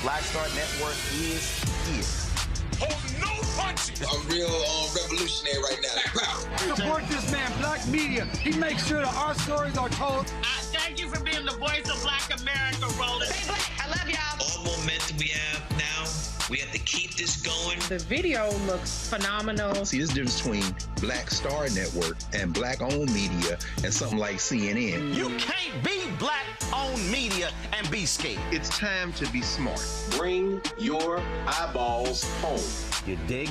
Black Star Network is here. Hold no punches. I'm real revolutionary right now. Support this man, Black Media. He makes sure that our stories are told. Thank you for being the voice of Black America, Roland. Stay black. I love y'all. All momentum we have now, we have to keep this going. The video looks phenomenal. See, there's a difference between Black Star Network and black-owned media and something like CNN. You can't be black-owned media and be scared. It's time to be smart. Bring your eyeballs home. You dig?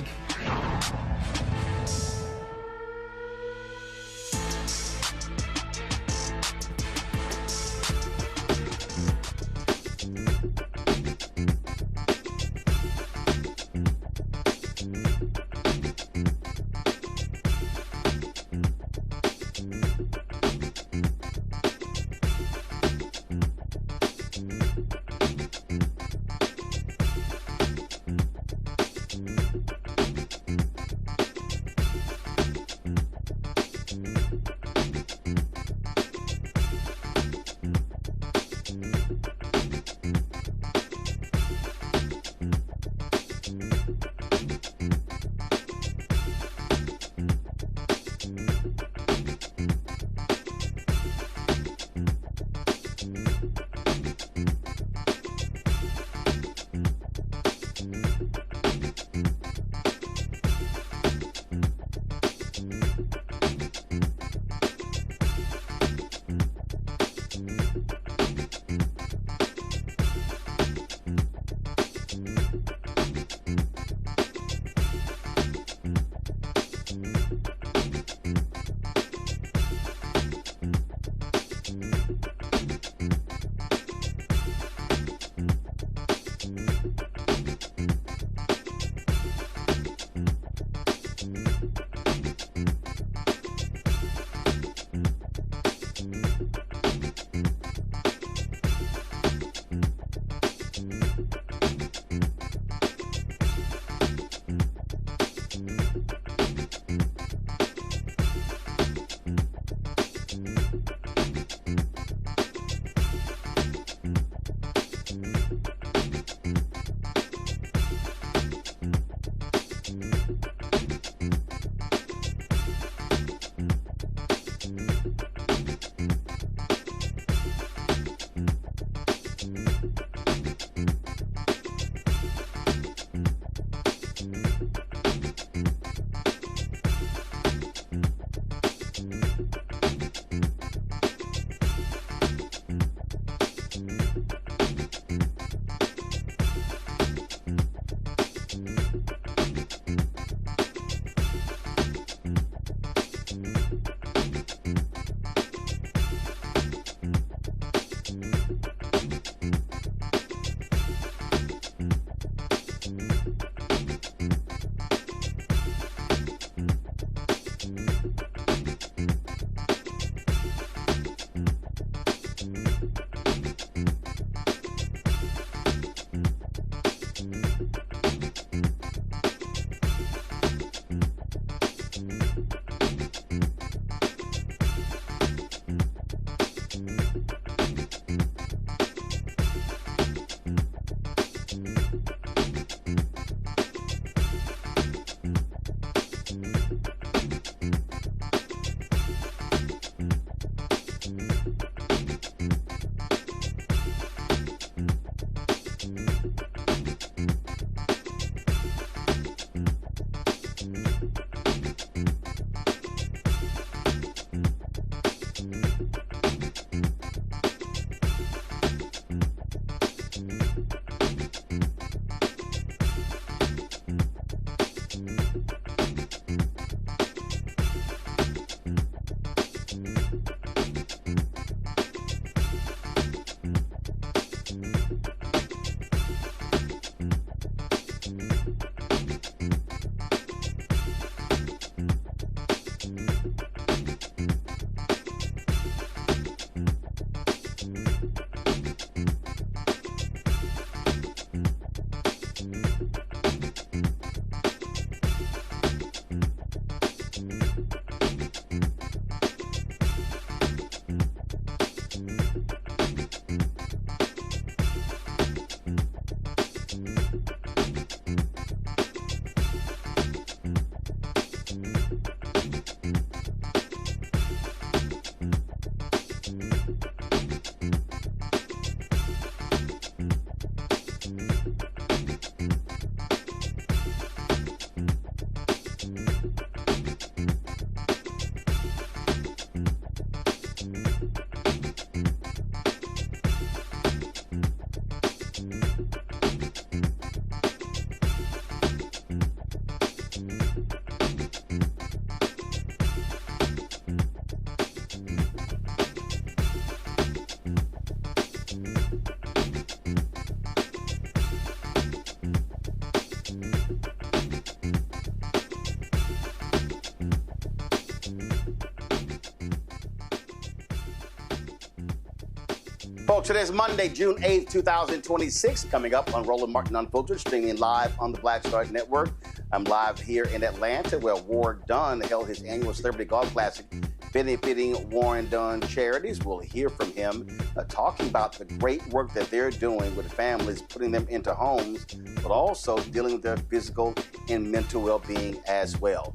Folks, today's Monday, June 8th, 2026. Coming up on Roland Martin Unfiltered, streaming live on the Black Star Network. I'm live here in Atlanta, where Warren Dunn held his annual Celebrity Golf Classic, benefiting Warren Dunn charities. We'll hear from him talking about the great work that they're doing with families, putting them into homes, but also dealing with their physical and mental well-being as well.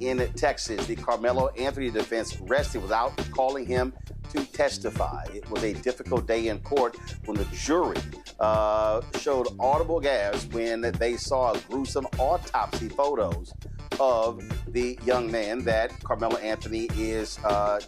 In Texas, the Karmelo Anthony defense rested without calling him to testify. It was a difficult day in court when the jury showed audible gasps when they saw gruesome autopsy photos of the young man that Karmelo Anthony is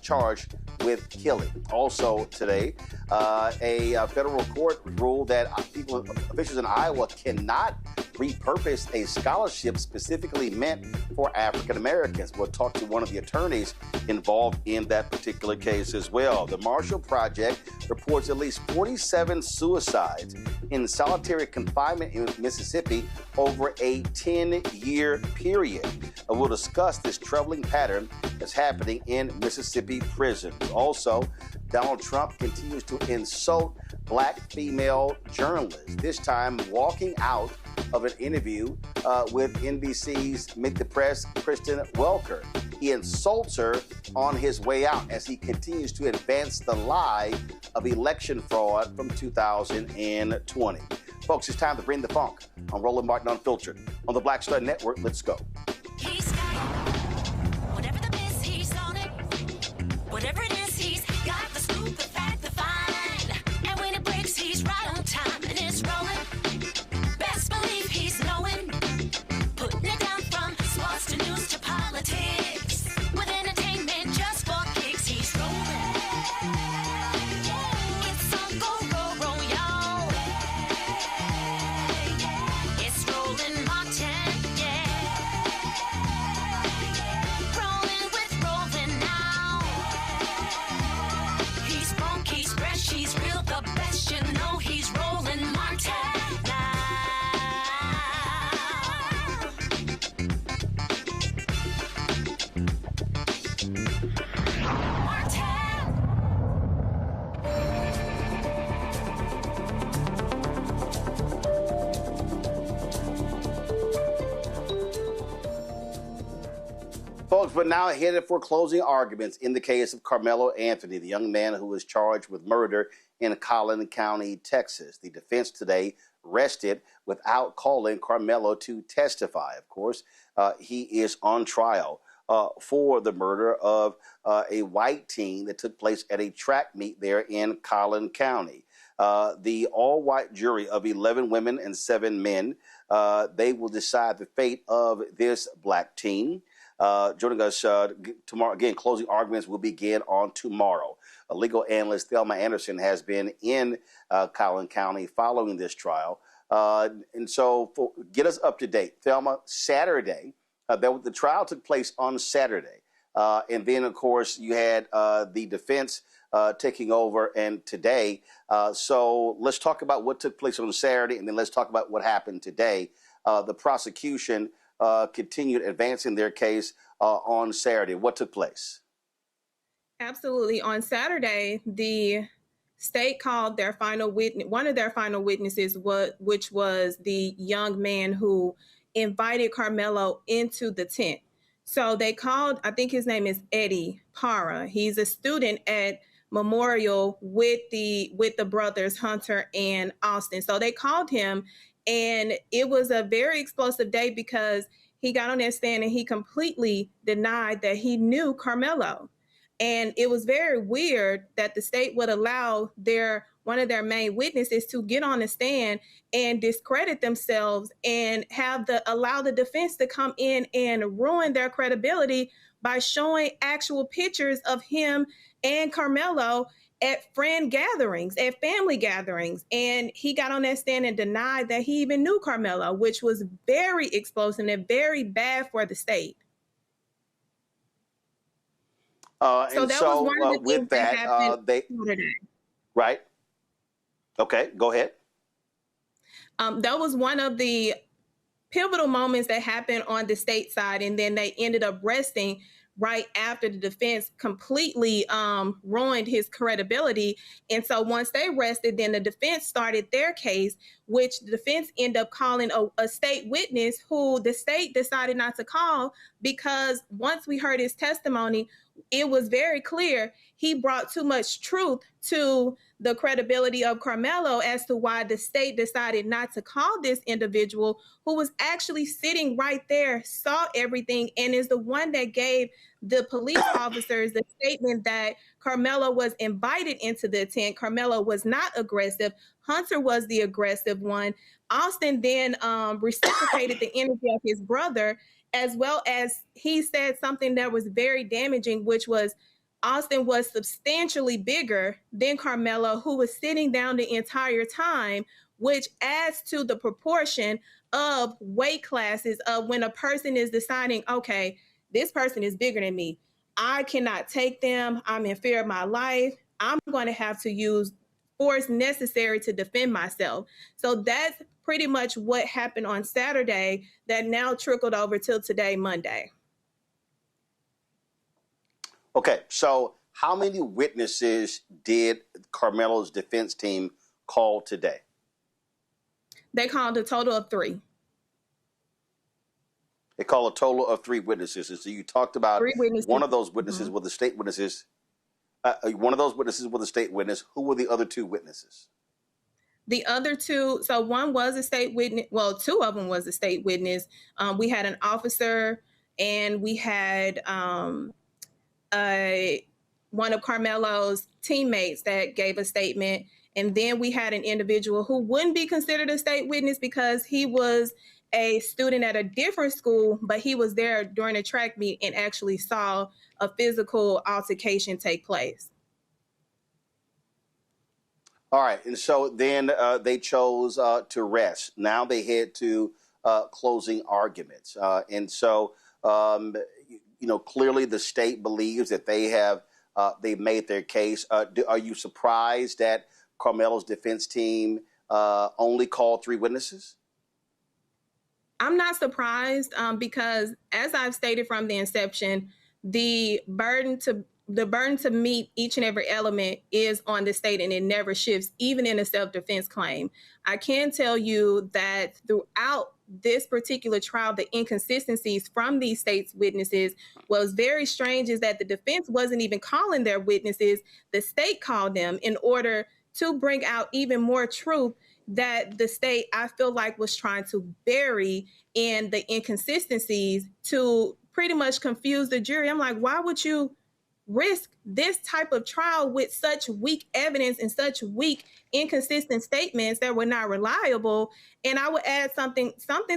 charged with killing. Also today, a federal court ruled that officials in Iowa cannot repurpose a scholarship specifically meant for African Americans. We'll talk to one of the attorneys involved in that particular case as well. The Marshall Project reports at least 47 suicides in solitary confinement in Mississippi over a 10-year period. We'll discuss this troubling pattern that's happening in Mississippi prisons. Also, Donald Trump continues to insult black female journalists, this time walking out of an interview with NBC's Meet the Press, Kristen Welker. He insults her on his way out as he continues to advance the lie of election fraud from 2020. Folks, it's time to bring the funk on Roland Martin Unfiltered on the Black Star Network. Let's go. He's got whatever the miss, he's on it. Whatever it is, he's got the scoop, the fact, the find. And when it breaks, he's right on time and it's rolling. Best believe he's knowing. Putting it down from sports to news to politics. With entertainment just for kicks, he's rolling. It's on go, y'all. It's Roland Martin, yeah. Rolling with Roland now. He's funk, he's fresh, he's real, the best, you know he's Roland Martin now. Folks, but now headed for closing arguments in the case of Karmelo Anthony, the young man who was charged with murder in Collin County, Texas. The defense today rested without calling Karmelo to testify. Of course, he is on trial for the murder of a white teen that took place at a track meet there in Collin County. The all-white jury of 11 women and 7 men, they will decide the fate of this black teen. Joining us tomorrow, again, closing arguments will begin on tomorrow. Legal analyst Thelma Anderson has been in Collin County following this trial. And so get us up to date. Thelma, Saturday, the trial took place on Saturday. And then, of course, you had the defense taking over and today. So let's talk about what took place on Saturday, and then let's talk about what happened today. The prosecution continued advancing their case on Saturday. What took place? Absolutely. On Saturday, the state called their final witness, one of their final witnesses, which was the young man who invited Karmelo into the tent. So they called, I think his name is Eddie Parra. He's a student at Memorial with the brothers Hunter and Austin. So they called him, and it was a very explosive day because he got on that stand and he completely denied that he knew Karmelo. And it was very weird that the state would allow one of their main witnesses to get on the stand and discredit themselves and allow the defense to come in and ruin their credibility by showing actual pictures of him and Karmelo at friend gatherings, at family gatherings. And he got on that stand and denied that he even knew Karmelo, which was very explosive and very bad for the state. So that was one of the things that happened. Right. Okay, go ahead. That was one of the pivotal moments that happened on the state side, and then they ended up resting right after the defense completely ruined his credibility. And so once they rested, then the defense started their case, which the defense ended up calling a state witness who the state decided not to call, because once we heard his testimony, it was very clear he brought too much truth to the credibility of Karmelo as to why the state decided not to call this individual who was actually sitting right there, saw everything, and is the one that gave the police officers the statement that Karmelo was invited into the tent. Karmelo was not aggressive. Hunter was the aggressive one. Austin then reciprocated the energy of his brother, as well as he said something that was very damaging, which was Austin was substantially bigger than Karmelo, who was sitting down the entire time, which adds to the proportion of weight classes of when a person is deciding, okay, this person is bigger than me. I cannot take them. I'm in fear of my life. I'm going to have to use force necessary to defend myself. So that's pretty much what happened on Saturday that now trickled over till today, Monday. Okay, so how many witnesses did Karmelo's defense team call today? They called a total of 3. They called a total of 3 witnesses. And so you talked about one of those witnesses with the state witnesses. One of those witnesses was a state witness. Who were the other 2 witnesses? The other 2, so one was a state witness. Well, 2 of them was a state witness. We had an officer, and we had one of Karmelo's teammates that gave a statement. And then we had an individual who wouldn't be considered a state witness because he was a student at a different school, but he was there during a track meet and actually saw a physical altercation take place. All right, and so then they chose to rest. Now they head to closing arguments. And so, clearly the state believes that they've made their case. Are you surprised that Karmelo's defense team only called 3 witnesses? I'm not surprised because, as I've stated from the inception, the burden to meet each and every element is on the state, and it never shifts, even in a self-defense claim. I can tell you that throughout this particular trial, the inconsistencies from these state's witnesses was very strange, is that the defense wasn't even calling their witnesses. The state called them in order to bring out even more truth that the state, I feel like, was trying to bury in the inconsistencies to pretty much confuse the jury. I'm like, why would you risk this type of trial with such weak evidence and such weak, inconsistent statements that were not reliable? And I would add something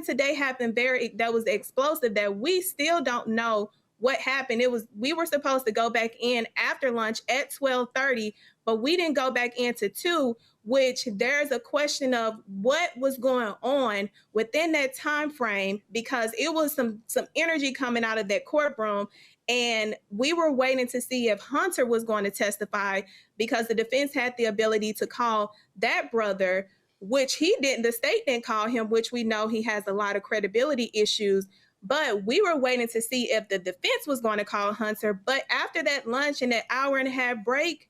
today happened that was explosive, that we still don't know what happened. We were supposed to go back in after lunch at 12:30, but we didn't go back into 2, which there's a question of what was going on within that time frame, because it was some energy coming out of that courtroom. And we were waiting to see if Hunter was going to testify, because the defense had the ability to call that brother, which he didn't. The state didn't call him, which we know he has a lot of credibility issues. But we were waiting to see if the defense was going to call Hunter. But after that lunch and that hour and a half break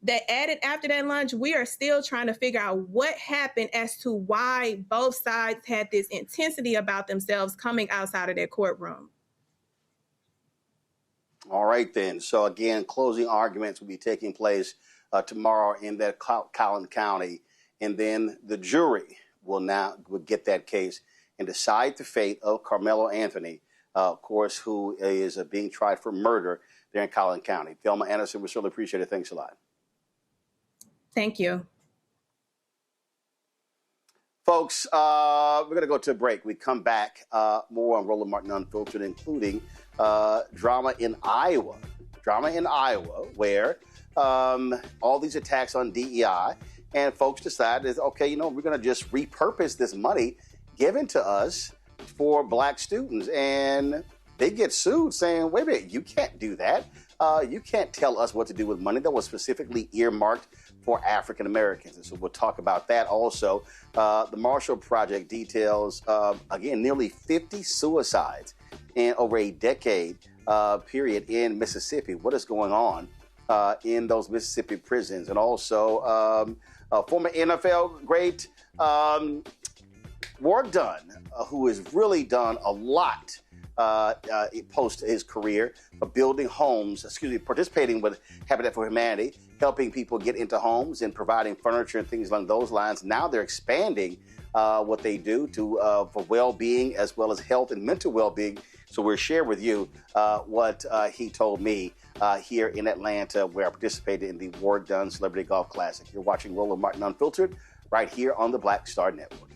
that added after that lunch, we are still trying to figure out what happened as to why both sides had this intensity about themselves coming outside of their courtroom. All right, then. So, again, closing arguments will be taking place tomorrow in that Collin County. And then the jury will get that case and decide the fate of Karmelo Anthony, of course, who is being tried for murder there in Collin County. Thelma Anderson, we certainly appreciate it. Thanks a lot. Thank you. Folks, we're going to go to a break. We come back, more on Roland Martin Unfiltered, including drama in Iowa. Drama in Iowa, where all these attacks on DEI, and folks decided, okay, we're going to just repurpose this money given to us for black students. And they get sued saying, wait a minute, you can't do that. You can't tell us what to do with money that was specifically earmarked for African Americans. And so we'll talk about that also. The Marshall Project details, again, nearly 50 suicides in over a decade period in Mississippi. What is going on in those Mississippi prisons? And also former NFL great Ward Dunn, who has really done a lot post his career of building homes, participating with Habitat for Humanity, helping people get into homes and providing furniture and things along those lines. Now they're expanding what they do for well-being as well as health and mental well-being. So we'll share with you what he told me here in Atlanta, where I participated in the Ward Dunn Celebrity Golf Classic. You're watching Roland Martin Unfiltered right here on the Black Star Network.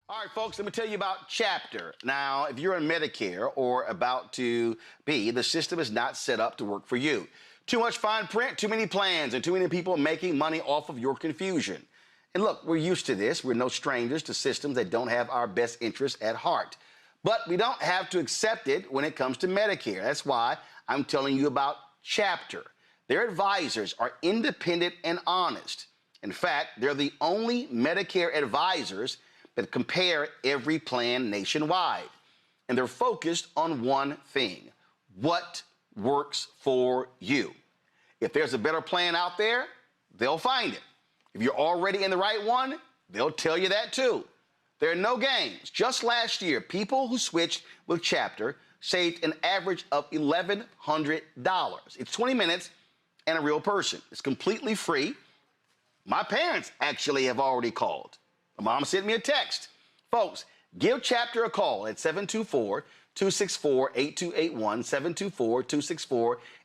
All right, folks, let me tell you about Chapter. Now, if you're on Medicare or about to be, the system is not set up to work for you. Too much fine print, too many plans, and too many people making money off of your confusion. And look, we're used to this. We're no strangers to systems that don't have our best interests at heart. But we don't have to accept it when it comes to Medicare. That's why I'm telling you about Chapter. Their advisors are independent and honest. In fact, they're the only Medicare advisors that compare every plan nationwide. And they're focused on one thing: what works for you. If there's a better plan out there, they'll find it. If you're already in the right one, they'll tell you that too. There are no games. Just last year, people who switched with Chapter saved an average of $1,100. It's 20 minutes and a real person. It's completely free. My parents actually have already called. My mom sent me a text. Folks, give Chapter a call at 724-264-8281,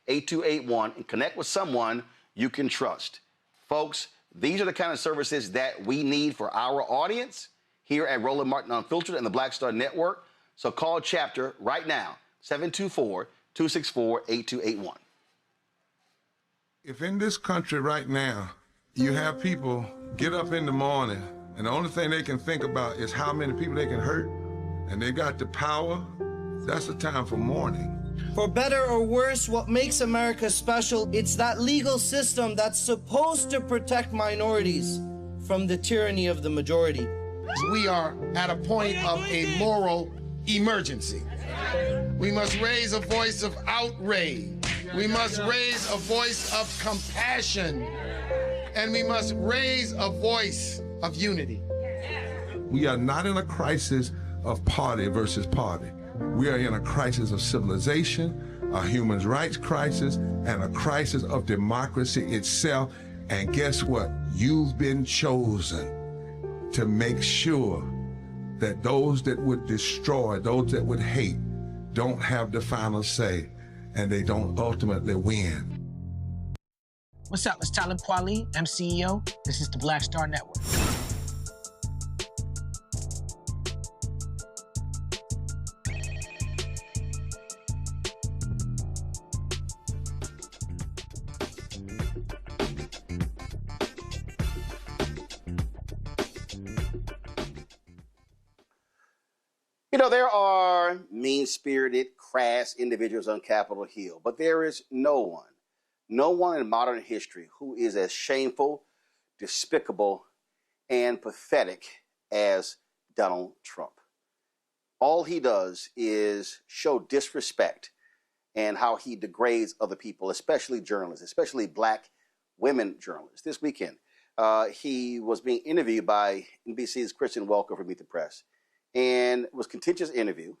724-264-8281, and connect with someone you can trust. Folks, these are the kind of services that we need for our audience here at Roland Martin Unfiltered and the Black Star Network. So call Chapter right now, 724-264-8281. If in this country right now, you have people get up in the morning and the only thing they can think about is how many people they can hurt, and they got the power, that's the time for mourning. For better or worse, what makes America special, it's that legal system that's supposed to protect minorities from the tyranny of the majority. We are at a point of a moral emergency. We must raise a voice of outrage. We must raise a voice of compassion. And we must raise a voice of unity. We are not in a crisis of party versus party. We are in a crisis of civilization, a human rights crisis, and a crisis of democracy itself. And guess what? You've been chosen to make sure that those that would destroy, those that would hate, don't have the final say, and they don't ultimately win. What's up? It's Talib Kweli, MCEO. This is the Black Star Network. You know, there are mean-spirited, crass individuals on Capitol Hill, but there is no one in modern history who is as shameful, despicable, and pathetic as Donald Trump. All he does is show disrespect and how he degrades other people, especially journalists, especially black women journalists. This weekend, he was being interviewed by NBC's Kristen Welker for Meet the Press, and it was a contentious interview.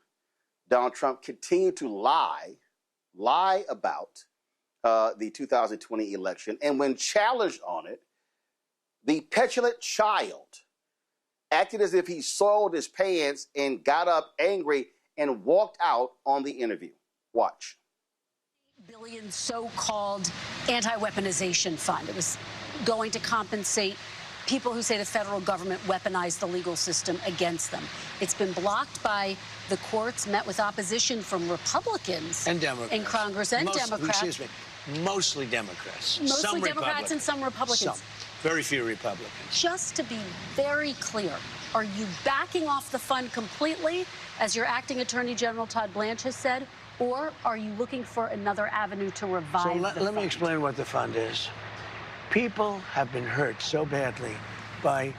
Donald Trump continued to lie about the 2020 election. And when challenged on it, the petulant child acted as if he soiled his pants and got up angry and walked out on the interview. Watch. Billion so-called anti-weaponization fund. It was going to compensate people who say the federal government weaponized the legal system against them. It's been blocked by the courts, met with opposition from Republicans and Democrats in Congress and Democrats. Excuse me, mostly Democrats. Mostly some Democrats and some Republicans. Some. Very few Republicans. Just to be very clear, are you backing off the fund completely, as your acting Attorney General Todd Blanche has said, or are you looking for another avenue to revive the fund? Let me explain what the fund is. People have been hurt so badly by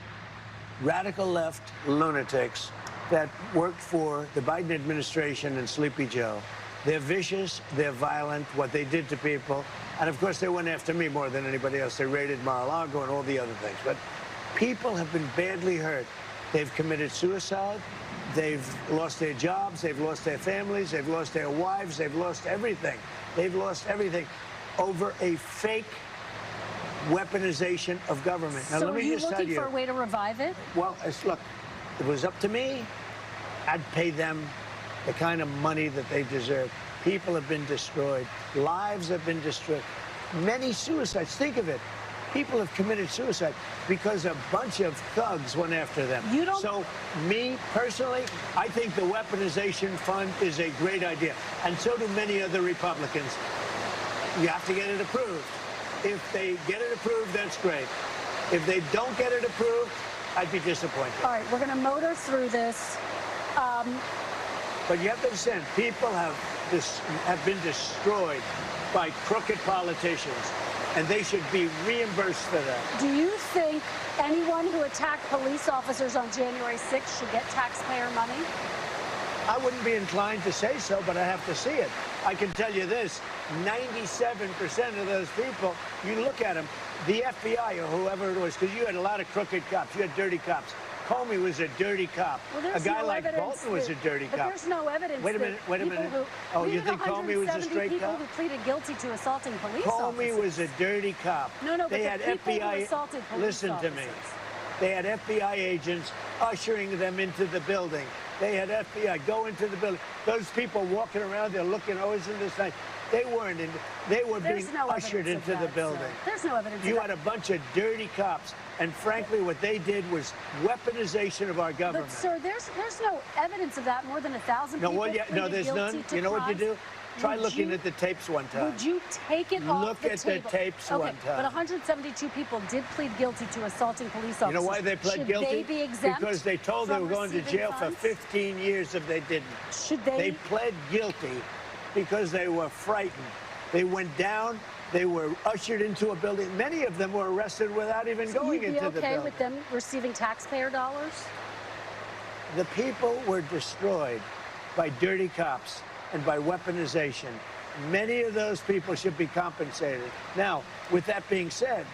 radical left lunatics that worked for the Biden administration and Sleepy Joe. They're vicious, they're violent, what they did to people. And of course, they went after me more than anybody else. They raided Mar-a-Lago and all the other things. But people have been badly hurt. They've committed suicide. They've lost their jobs. They've lost their families. They've lost their wives. They've lost everything. They've lost everything over a fake weaponization of government. Now, so let me just tell you. are you looking for a way to revive it? Well, look, if it was up to me, I'd pay them the kind of money that they deserve. People have been destroyed. Lives have been destroyed. Many suicides. Think of it. People have committed suicide because a bunch of thugs went after them. You don't... So, me, personally, I think the weaponization fund is a great idea. And so do many other Republicans. You have to get it approved. If they get it approved, that's great. If they don't get it approved, I'd be disappointed. All right, we're going to motor through this. But you have to understand, people have been destroyed by crooked politicians, and they should be reimbursed for that. Do you think anyone who attacked police officers on January 6th should get taxpayer money? I wouldn't be inclined to say so, but I have to see it. I can tell you this, 97% of those people, you look at them, the FBI or whoever it was, because you had a lot of crooked cops, you had dirty cops. Comey was a dirty cop. Well, a guy like Bolton was a dirty but cop. There's no evidence. Wait a minute. Oh, you think Comey was a straight people cop? Who pleaded guilty to assaulting police Comey officers. was a dirty cop. No, but they the had people FBI. who assaulted police Listen officers. to me. They had FBI agents ushering them into the building. They had FBI go into the building. Those people walking around, they're looking, oh, isn't this nice? They weren't in. They were being ushered into the building. There's no evidence. You had a bunch of dirty cops, and frankly, what they did was weaponization of our government. But sir, there's no evidence of that. More than 1,000 people. No, there's none. You know what you do? Try looking at the tapes one time. Would you take it off Look the at table? the tapes one time. But 172 people did plead guilty to assaulting police officers. You know why they pled guilty? Should they be exempt? Because they told they were going to jail funds? for 15 years if they didn't. Should they? They pled guilty because they were frightened. They went down. They were ushered into a building. Many of them were arrested without even going into the building. You'd be okay with them receiving taxpayer dollars? The people were destroyed by dirty cops and by weaponization. Many of those people should be compensated. Now, with that being said,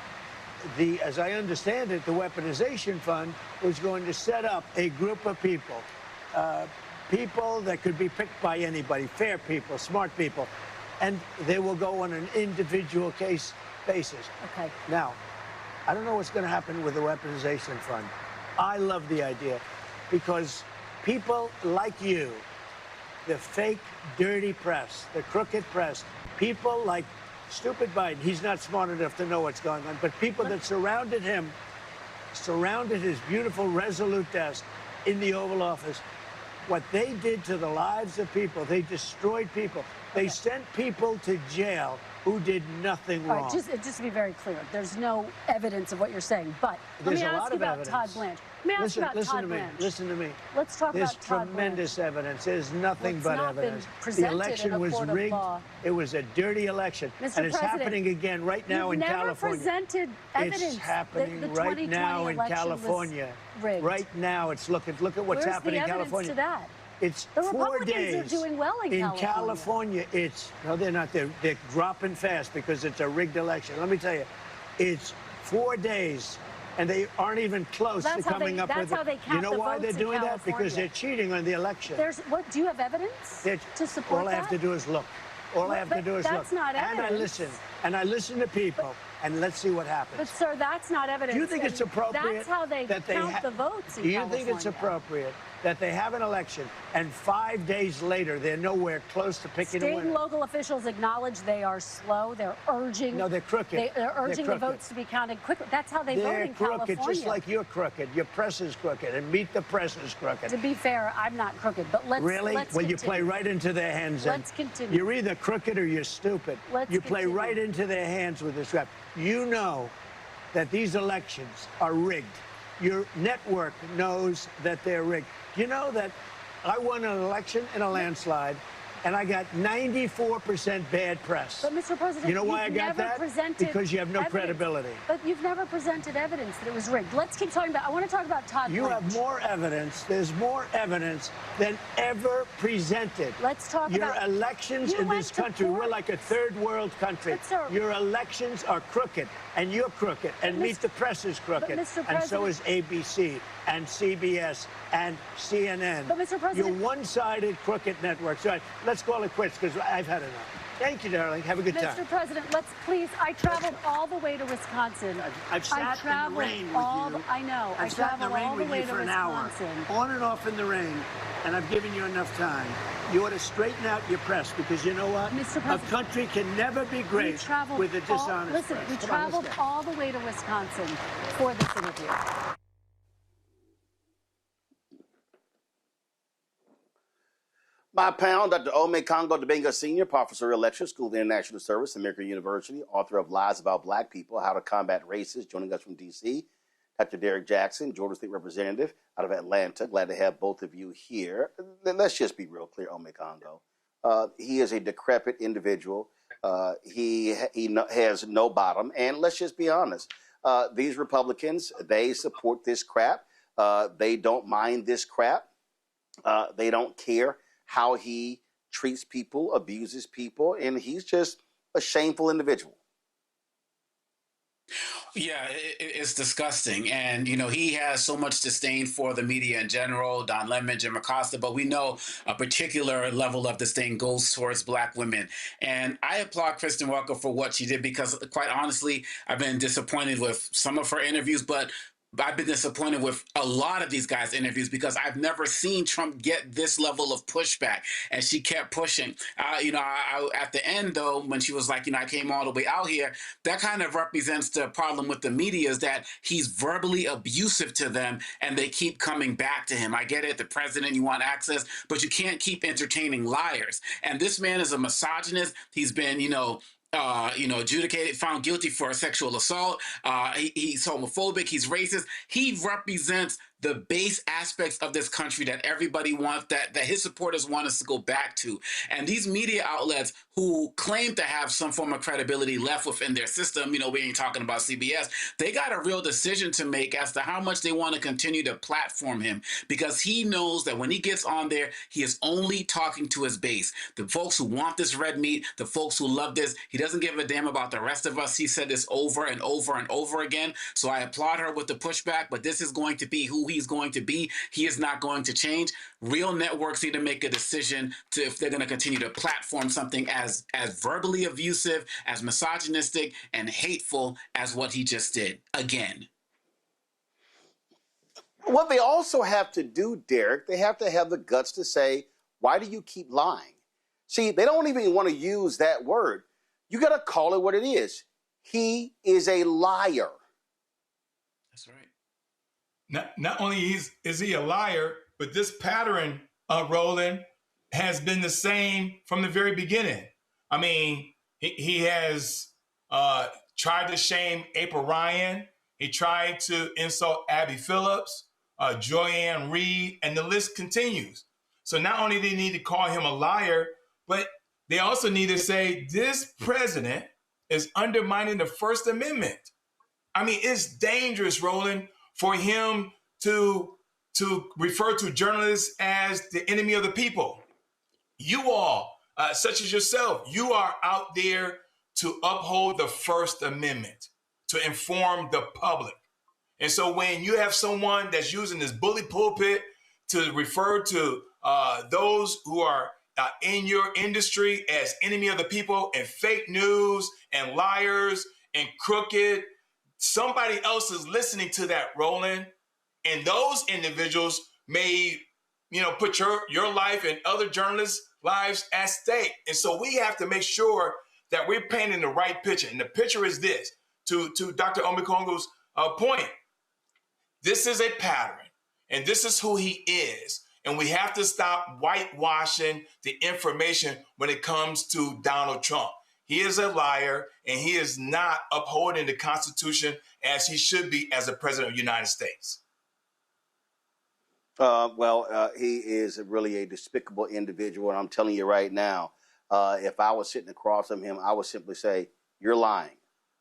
as I understand it, the weaponization fund was going to set up a group of people, people that could be picked by anybody, fair people, smart people, and they will go on an individual case basis. Okay. Now, I don't know what's going to happen with the weaponization fund. I love the idea because people like you, the fake, dirty press, the crooked press, people like stupid Biden, he's not smart enough to know what's going on, but people that surrounded him, surrounded his beautiful, resolute desk in the Oval Office, what they did to the lives of people, they destroyed people. They sent people to jail who did nothing wrong. All right, just to be very clear, there's no evidence of what you're saying, but let me ask you about Todd Blanche. Let me ask you about Todd Blanche. Listen to me. Let's talk about Todd Blanche. There's tremendous evidence. There's nothing but evidence. The election was rigged. It was a dirty election. Mr. And it's President, happening again right now in California. You've never presented evidence. It's happening the right now in California. Rigged. Right now, it's look at what's happening in California. Where's the evidence to that? It's the 4 days. The Republicans are doing well in California. No, they're not. They're dropping fast because it's a rigged election. Let me tell you, it's 4 days, and they aren't even close to coming up with it. That's how they count. You know why they're doing that? Because they're cheating on the election. Do you have evidence to support all that? I have to do is look. All I have to do is look. That's not evidence. And I listen to people, and let's see what happens. But sir, that's not evidence. Do you think it's appropriate? That's how they count the votes in California. Do you think it's appropriate that they have an election and 5 days later they're nowhere close to picking a winner? State and local officials acknowledge they are slow. They're urging. No, they're crooked. They're urging the votes to be counted quickly. That's how they vote in California. They're crooked, just like you're crooked. Your press is crooked, and Meet the Press is crooked. To be fair, I'm not crooked, but let's really. Let's well, continue. You play right into their hands. Let's continue. You're either crooked or you're stupid. You play right into their hands with this rap. You know that these elections are rigged. Your network knows that they're rigged. You know that I won an election in a landslide, and I got 94% bad press. But, Mr. President, you know why I got that? Because you have no credibility. But you've never presented evidence that it was rigged. Let's keep talking about, I want to talk about Todd You Blanche. have more evidence. There's more evidence than ever presented. Let's talk about... Your elections in this country, we're like a third world country. But, sir, your elections are crooked, and you're crooked, and Meet the Press is crooked, and so is ABC, and CBS, and CNN. But, Mr. President... You're one-sided crooked networks. All right, let's call it quits, because I've had enough. Thank you, darling. Have a good time. Mr. President, let's please. I traveled all the way to Wisconsin. I've sat in the rain with you. I know. I've sat in the rain with you for an hour, on and off in the rain, and I've given you enough time. You ought to straighten out your press, because you know what? Mr. President, a country can never be great with a dishonest Listen, press. we traveled all the way to Wisconsin for this interview. My pound, Dr. Ome Congo Debenga Sr., Professor of Lecture, School of International Service, American University, author of Lies About Black People, How to Combat Racism, joining us from D.C. Dr. Derek Jackson, Georgia State Representative out of Atlanta. Glad to have both of you here. Let's just be real clear, Ome Congo. He is a decrepit individual. He has no bottom. And let's just be honest. These Republicans, they support this crap. They don't mind this crap. They don't care how he treats people, abuses people, and he's just a shameful individual. Yeah, it's disgusting. And, you know, he has so much disdain for the media in general, Don Lemon, Jim Acosta, but we know a particular level of disdain goes towards Black women. And I applaud Kristen Welker for what she did, because, quite honestly, I've been disappointed with some of her interviews, but I've been disappointed with a lot of these guys' interviews, because I've never seen Trump get this level of pushback, and she kept pushing. I at the end, though, when she was like, I came all the way out here, that kind of represents the problem with the media, is that he's verbally abusive to them, and they keep coming back to him. I get it, the president, you want access, but you can't keep entertaining liars. And this man is a misogynist. He's been, adjudicated, found guilty for sexual assault. He's homophobic. He's racist. He represents the base aspects of this country that everybody wants, that his supporters want us to go back to. And these media outlets who claim to have some form of credibility left within their system, we ain't talking about CBS, they got a real decision to make as to how much they want to continue to platform him, because he knows that when he gets on there, he is only talking to his base. The folks who want this red meat, the folks who love this, he doesn't give a damn about the rest of us. He said this over and over and over again. So I applaud her with the pushback, but this is going to be who he's going to be. He is not going to change. Real networks need to make a decision to if they're going to continue to platform something as verbally abusive, as misogynistic and hateful as what he just did again. What they also have to do, Derek, they have to have the guts to say, why do you keep lying? See, they don't even want to use that word. You got to call it what it is. He is a liar. That's right. Not only is he a liar, but this pattern, Roland, has been the same from the very beginning. I mean, he has tried to shame April Ryan. He tried to insult Abby Phillips, Joyanne Reed, and the list continues. So not only do they need to call him a liar, but they also need to say this president is undermining the First Amendment. I mean, it's dangerous, Roland, for him to refer to journalists as the enemy of the people. You all, such as yourself, you are out there to uphold the First Amendment, to inform the public. And so when you have someone that's using this bully pulpit to refer to those who are in your industry as enemy of the people and fake news and liars and crooked, somebody else is listening to that, Roland. And those individuals may, put your life and other journalists' lives at stake. And so we have to make sure that we're painting the right picture. And the picture is this, to Dr. Omekongo's point. This is a pattern, and this is who he is. And we have to stop whitewashing the information when it comes to Donald Trump. He is a liar, and he is not upholding the Constitution as he should be as the president of the United States. He is really a despicable individual, and I'm telling you right now, if I was sitting across from him, I would simply say, "You're lying.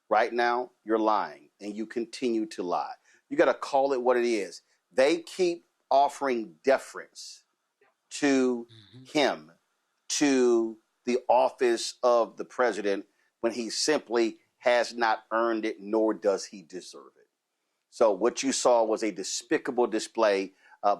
Right now, you're lying, and you continue to lie. You got to call it what it is." They keep offering deference to him, to the office of the president, when he simply has not earned it, nor does he deserve it. So what you saw was a despicable display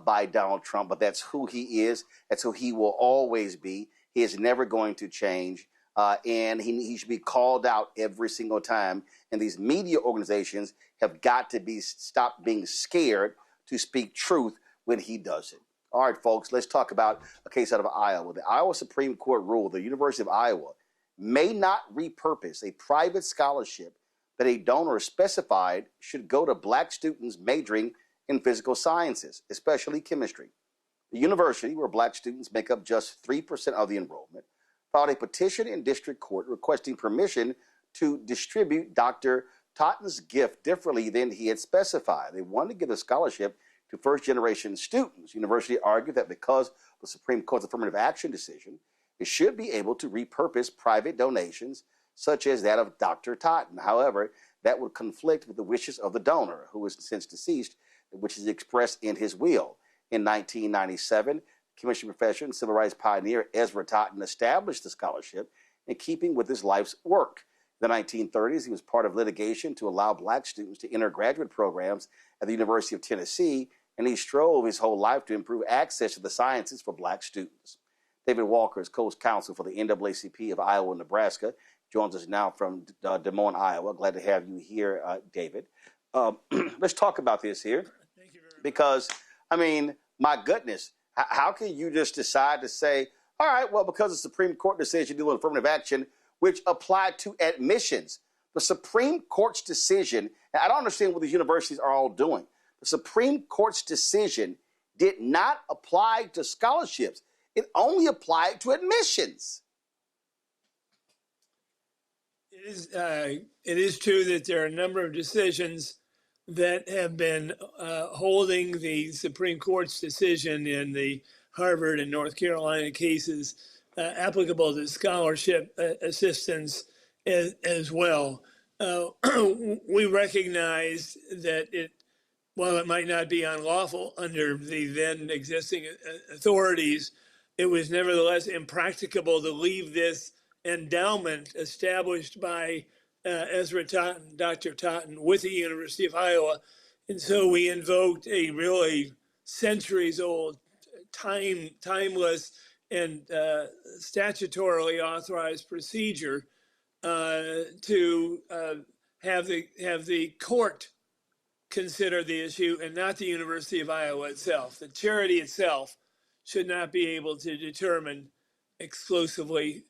by Donald Trump, but that's who he is. That's who he will always be. He is never going to change, and he should be called out every single time. And these media organizations have got to stop being scared to speak truth when he does it. All right, folks, let's talk about a case out of Iowa. The Iowa Supreme Court ruled the University of Iowa may not repurpose a private scholarship that a donor specified should go to black students majoring in physical sciences, especially chemistry. The university, where black students make up just 3% of the enrollment, filed a petition in district court requesting permission to distribute Dr. Totten's gift differently than he had specified. They wanted to give a scholarship to first-generation students. The university argued that because of the Supreme Court's affirmative action decision, it should be able to repurpose private donations such as that of Dr. Totten. However, that would conflict with the wishes of the donor, who is since deceased, which is expressed in his will. In 1997, chemistry professor and civil rights pioneer Ezra Totten established the scholarship in keeping with his life's work. In the 1930s, he was part of litigation to allow black students to enter graduate programs at the University of Tennessee, and he strove his whole life to improve access to the sciences for black students. David Walker is co-counsel for the NAACP of Iowa and Nebraska. Joins us now from Des Moines, Iowa. Glad to have you here, David. Let's talk about this here. Thank you very much. Because, I mean, my goodness, how can you just decide to say, all right, well, because the Supreme Court decision dealing with affirmative action, which applied to admissions, the Supreme Court's decision, and I don't understand what these universities are all doing. The Supreme Court's decision did not apply to scholarships. It only applied to admissions. It is true that there are a number of decisions that have been holding the Supreme Court's decision in the Harvard and North Carolina cases applicable to scholarship assistance as well. We recognize that while it might not be unlawful under the then existing authorities, it was nevertheless impracticable to leave this endowment established by Ezra Totten, Dr. Totten, with the University of Iowa. And so we invoked a really centuries-old, timeless, and statutorily authorized procedure to have the court consider the issue and not the University of Iowa itself. The charity itself should not be able to determine exclusively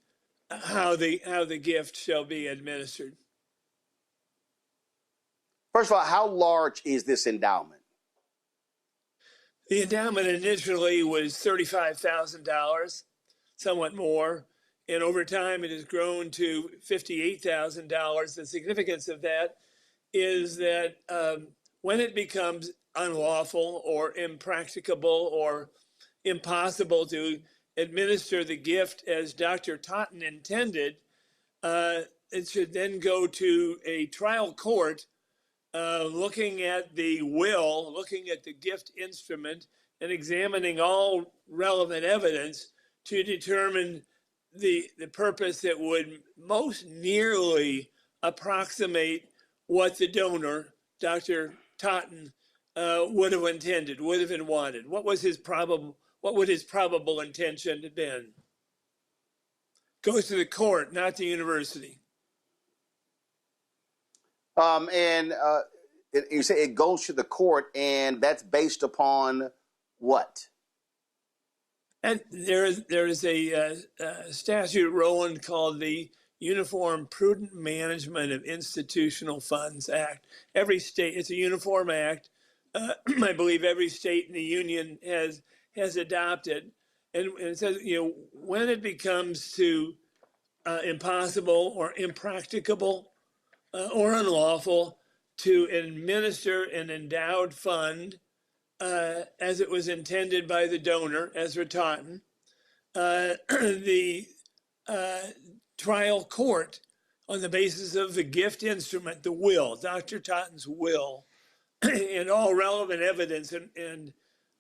how the gift shall be administered. First of all, how large is this endowment? The endowment initially was $35,000, somewhat more, and over time it has grown to $58,000. The significance of that is that when it becomes unlawful or impracticable or impossible to administer the gift as Dr. Totten intended, it should then go to a trial court looking at the will, looking at the gift instrument, and examining all relevant evidence to determine the purpose that would most nearly approximate what the donor, Dr. Totten, would have intended, would have been wanted. What would his probable intention have been? Goes to the court, not the university. You say it goes to the court, and that's based upon what? And there is a statute, Roland, called the Uniform Prudent Management of Institutional Funds Act. Every state, it's a uniform act. I believe every state in the union has adopted, and it says, when it becomes to impossible or impracticable or unlawful to administer an endowed fund as it was intended by the donor, Ezra Taunton. The trial court, on the basis of the gift instrument, the will, Dr. Taunton's will, and all relevant evidence, and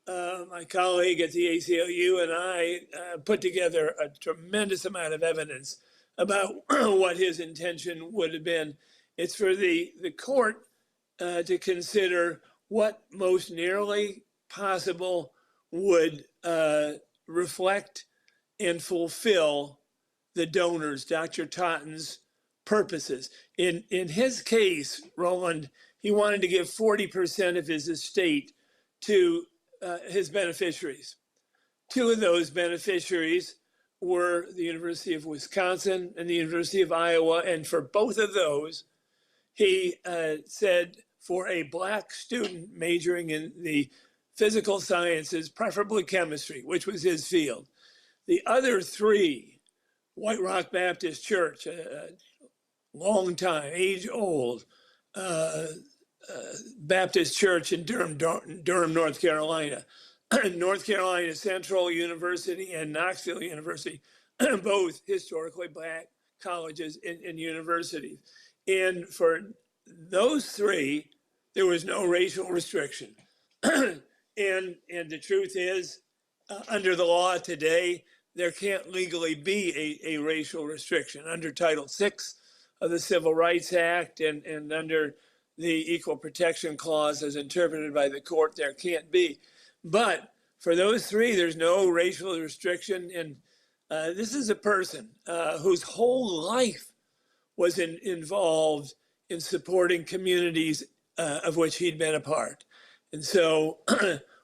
my colleague at the ACLU and I put together a tremendous amount of evidence about what his intention would have been. It's for the court to consider what most nearly possible would reflect and fulfill the donor's, Dr. Taunton's, purposes. In his case, Roland, he wanted to give 40% of his estate to his beneficiaries. Two of those beneficiaries were the University of Wisconsin and the University of Iowa, and for both of those, he said for a Black student majoring in the physical sciences, preferably chemistry, which was his field. The other three, White Rock Baptist Church, long time, age-old Baptist Church in Durham, North Carolina, North Carolina Central University and Knoxville University, both historically Black colleges and universities. And for those three, there was no racial restriction. And the truth is, under the law today, there can't legally be a racial restriction. Under Title VI of the Civil Rights Act and under the Equal Protection Clause as interpreted by the court, there can't be. But for those three, there's no racial restriction. And this is a person whose whole life was involved in supporting communities of which he'd been a part. And so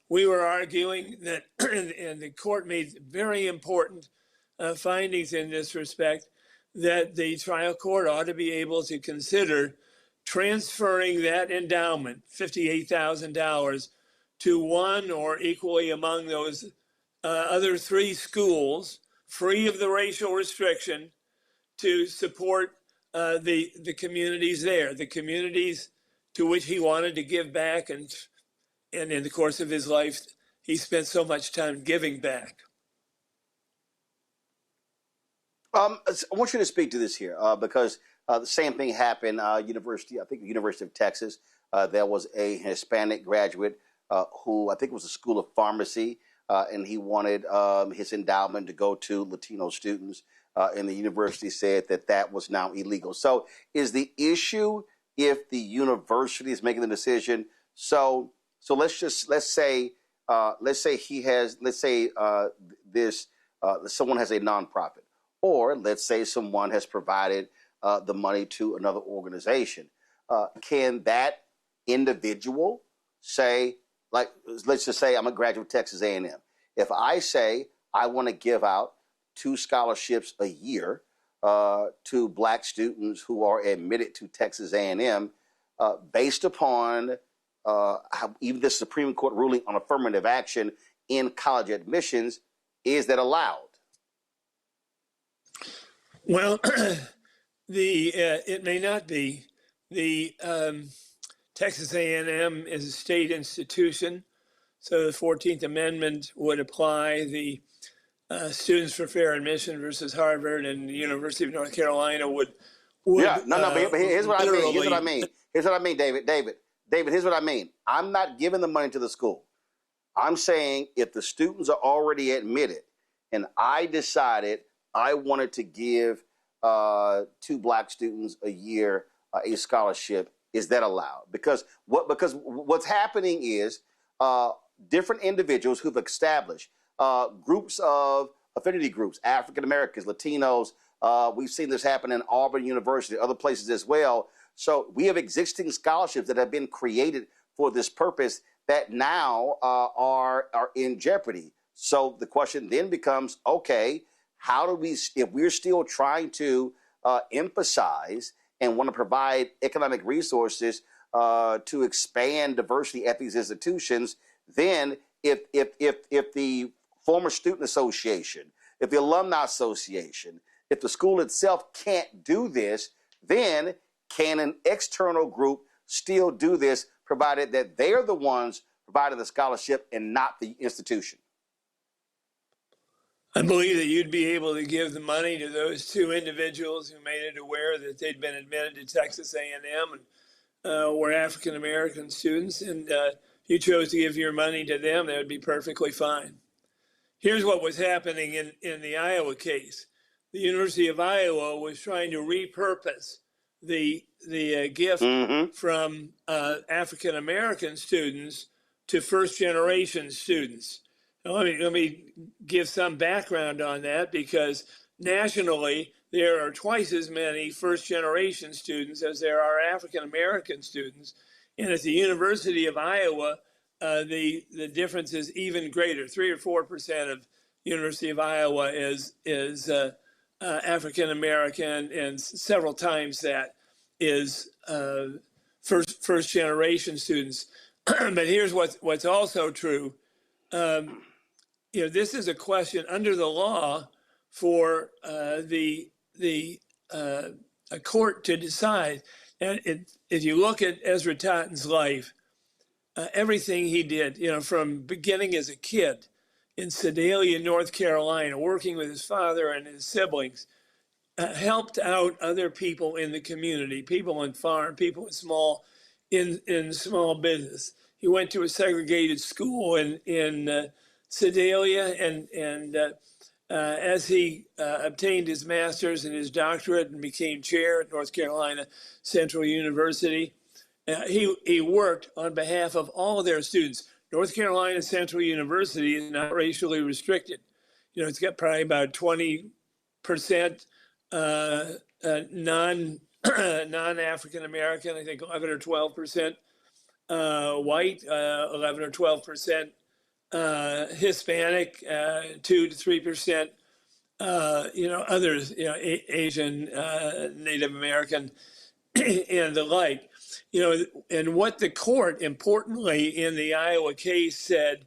we were arguing that, and the court made very important findings in this respect, that the trial court ought to be able to consider transferring that endowment, $58,000, to one or equally among those other three schools, free of the racial restriction, to support the communities there, the communities to which he wanted to give back, and in the course of his life, he spent so much time giving back. I want you to speak to this here because the same thing happened. University of Texas. There was a Hispanic graduate who I think was a School of Pharmacy, and he wanted his endowment to go to Latino students, and the university said that was now illegal. So, is the issue if the university is making the decision? So let's say someone has a nonprofit. Or let's say someone has provided the money to another organization. Can that individual say, like, let's just say I'm a graduate of Texas A&M. If I say I want to give out 2 scholarships a year to Black students who are admitted to Texas A&M, based upon how even the Supreme Court ruling on affirmative action in college admissions, is that allowed? Well, it may not be. The Texas A&M is a state institution, so the 14th Amendment would apply. The Students for Fair Admission versus Harvard and the University of North Carolina would but here's what I mean. Here's what I mean, David, here's what I mean. I'm not giving the money to the school. I'm saying if the students are already admitted and I decided I wanted to give 2 Black students a year a scholarship, is that allowed? Because what's happening is different individuals who've established groups of affinity groups, African Americans, Latinos. We've seen this happen in Auburn University, other places as well. So we have existing scholarships that have been created for this purpose that now are in jeopardy. So the question then becomes, okay, how do we, if we're still trying to emphasize and want to provide economic resources to expand diversity at these institutions, then if the former student association, if the alumni association, if the school itself can't do this, then can an external group still do this, provided that they're the ones provided the scholarship and not the institution? I believe that you'd be able to give the money to those two individuals who made it aware that they'd been admitted to Texas A&M and were African American students, and you chose to give your money to them. That would be perfectly fine. Here's what was happening in the Iowa case. The University of Iowa was trying to repurpose the gift from African American students to first generation students. Now, let me give some background on that, because nationally there are twice as many first generation students as there are African American students, and at the University of Iowa the difference is even greater. 3 or 4% of University of Iowa is African American, and several times that is first generation students. But here's what's also true. This is a question under the law for a court to decide. And if you look at Ezra Totten's life, everything he did, from beginning as a kid in Sedalia, North Carolina, working with his father and his siblings, helped out other people in the community, people in farm, people in small business. He went to a segregated school in Sedalia, and as he obtained his master's and his doctorate and became chair at North Carolina Central University, he worked on behalf of all of their students. North Carolina Central University is not racially restricted. It's got probably about 20% non-African American, I think 11 or 12% white, 11 or 12% Hispanic, 2 to 3%, others, Asian, Native American, and the like. And what the court, importantly, in the Iowa case said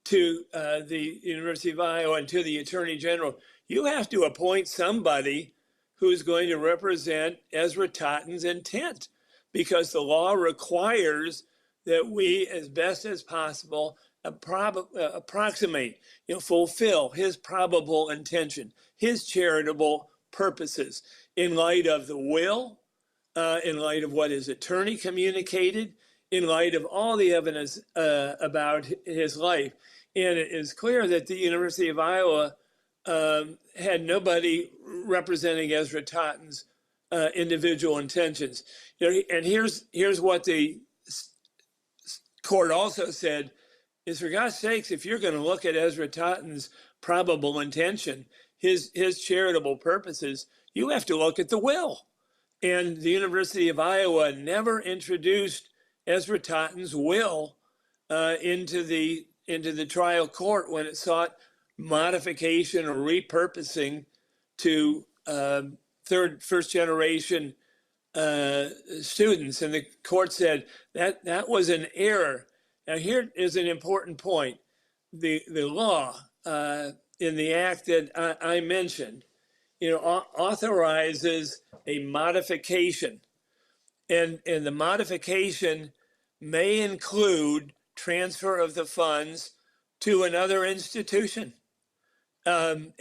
to the University of Iowa and to the Attorney General, you have to appoint somebody who's going to represent Ezra Totten's intent, because the law requires that we, as best as possible, approximate, fulfill his probable intention, his charitable purposes, in light of the will, in light of what his attorney communicated, in light of all the evidence about his life. And it is clear that the University of Iowa had nobody representing Ezra Totten's individual intentions. And here's what the court also said is, for God's sakes, if you're going to look at Ezra Totten's probable intention, his charitable purposes, you have to look at the will. And the University of Iowa never introduced Ezra Totten's will into the trial court when it sought modification or repurposing to first generation students. And the court said that was an error. Now, here is an important point. The law in the act that I mentioned, authorizes a modification, and the modification may include transfer of the funds to another institution. And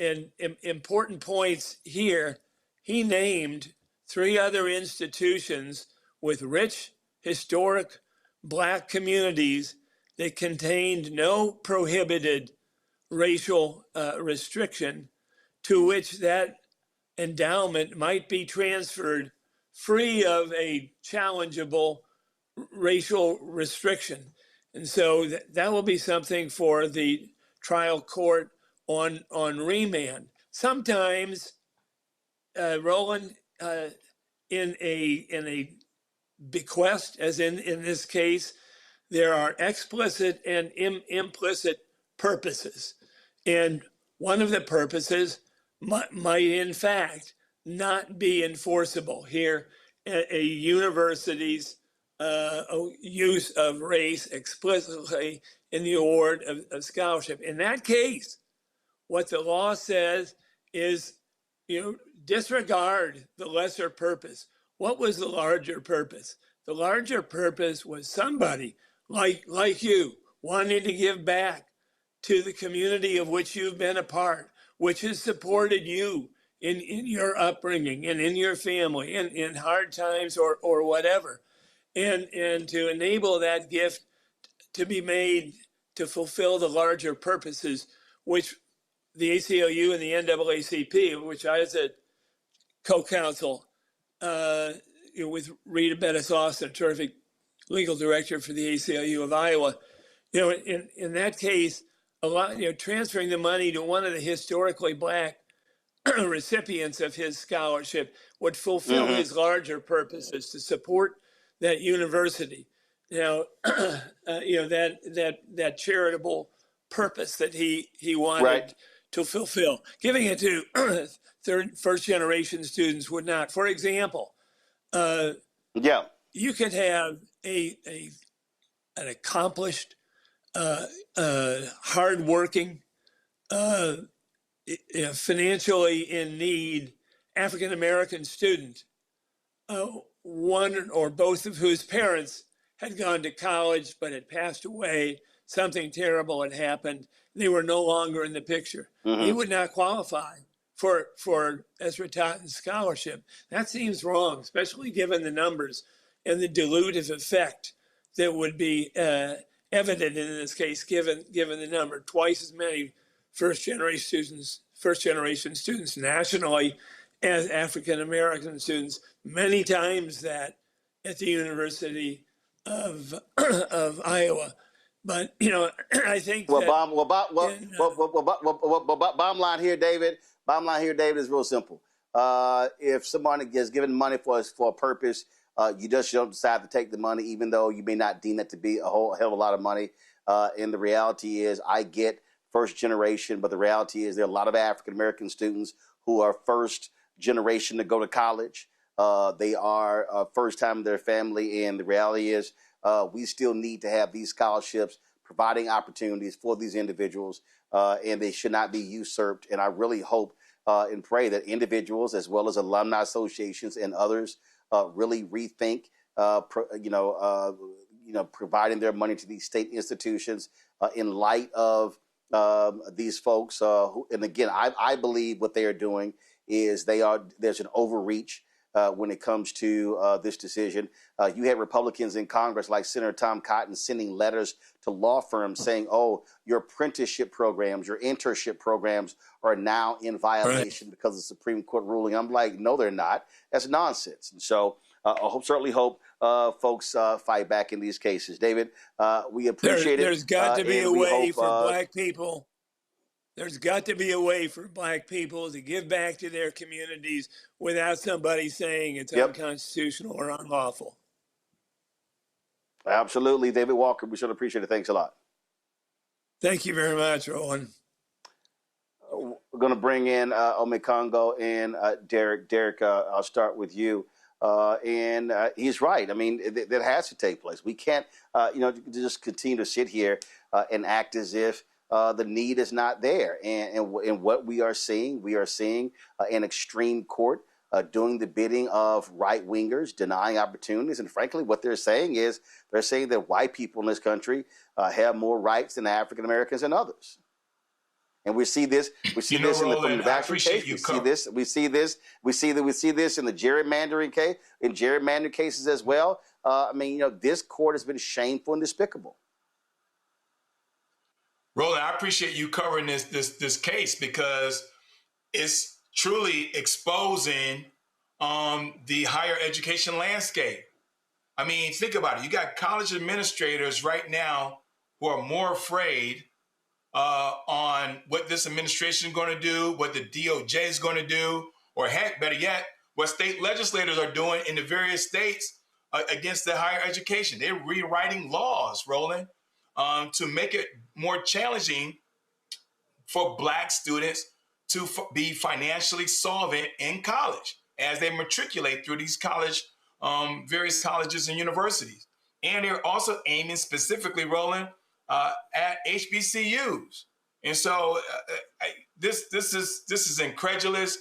important points here, he named 3 other institutions with rich, historic Black communities that contained no prohibited racial restriction, to which that endowment might be transferred free of a challengeable racial restriction. And so that will be something for the trial court on remand. Sometimes, Roland, in a bequest, as in this case, there are explicit and implicit purposes. And one of the purposes might in fact not be enforceable. Here, a university's use of race explicitly in the award of scholarship. In that case, what the law says is, disregard the lesser purpose. What was the larger purpose? The larger purpose was somebody like you wanting to give back to the community of which you've been a part, which has supported you in your upbringing and in your family and in hard times or whatever. And to enable that gift to be made to fulfill the larger purposes, which the ACLU and the NAACP, which I was a co-counsel with Rita Bettis-Austin, a terrific legal director for the ACLU of Iowa. In that case, a lot, transferring the money to one of the historically Black recipients of his scholarship would fulfill his larger purposes to support that university. That charitable purpose that he wanted to fulfill. Giving it to first generation students would not. For example, you could have an accomplished, hardworking, financially in need African American student, one or both of whose parents had gone to college but had passed away. Something terrible had happened. They were no longer in the picture. He would not qualify for Ezra Totten's scholarship. That seems wrong, especially given the numbers and the dilutive effect that would be evident in this case, given the number. Twice as many first generation students nationally as African American students, many times that at the University of Iowa. But I think bottom line here, David. Bottom line here, David, is real simple. If somebody gets given money for a purpose, you just don't decide to take the money, even though you may not deem it to be a whole hell of a lot of money. And the reality is, I get first generation, but the reality is there are a lot of African American students who are first generation to go to college. They are first time in their family, and the reality is we still need to have these scholarships providing opportunities for these individuals, and they should not be usurped. And I really hope and pray that individuals as well as alumni associations and others really rethink, providing their money to these state institutions in light of these folks. And again, I believe what they are doing is there's an overreach when it comes to this decision. You had Republicans in Congress like Senator Tom Cotton sending letters to law firms saying, oh, your apprenticeship programs, your internship programs are now in violation because of the Supreme Court ruling. I'm like, no, they're not. That's nonsense. And so I certainly hope folks fight back in these cases. David, we appreciate it. There's got to be a way for Black people. There's got to be a way for Black people to give back to their communities without somebody saying it's unconstitutional or unlawful. Absolutely. David Walker, we should appreciate it. Thanks a lot. Thank you very much, Roland. We're going to bring in Ome Congo and Derek. Derek, I'll start with you. And he's right. I mean, that has to take place. We can't, just continue to sit here and act as if the need is not there. And what we are seeing an extreme court doing the bidding of right-wingers, denying opportunities. And frankly, what they're saying is that white people in this country have more rights than African Americans and others. And we see this. We see this in the vaccine case. We see this. We see this. We see this in the gerrymandering case, in gerrymandering cases as well. This court has been shameful and despicable. Roland, I appreciate you covering this case because it's truly exposing the higher education landscape. I mean, think about it. You got college administrators right now who are more afraid on what this administration is going to do, what the DOJ is going to do, or heck, better yet, what state legislators are doing in the various states against the higher education. They're rewriting laws, Roland, to make it more challenging for Black students to be financially solvent in college as they matriculate through these various colleges and universities. And they're also aiming specifically, Roland, at HBCUs. And so this is incredulous.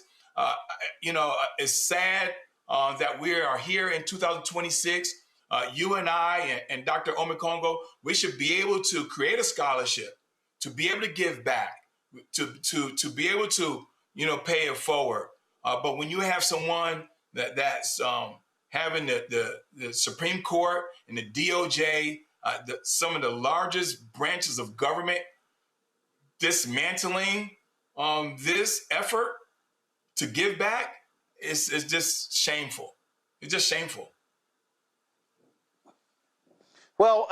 It's sad that we are here in 2026 you and I and Dr. Omekongo, we should be able to create a scholarship, to be able to give back, to be able to, pay it forward. But when you have someone that's having the Supreme Court and the DOJ, some of the largest branches of government, dismantling this effort to give back, is just shameful. It's just shameful. Well,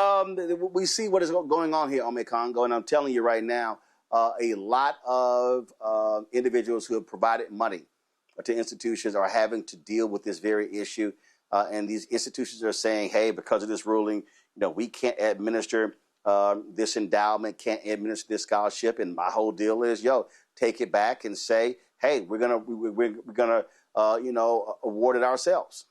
we see what is going on here, Omekongo, and I'm telling you right now, a lot of individuals who have provided money to institutions are having to deal with this very issue. And these institutions are saying, hey, because of this ruling, we can't administer this endowment, can't administer this scholarship. And my whole deal is, take it back and say, hey, we're gonna award it ourselves.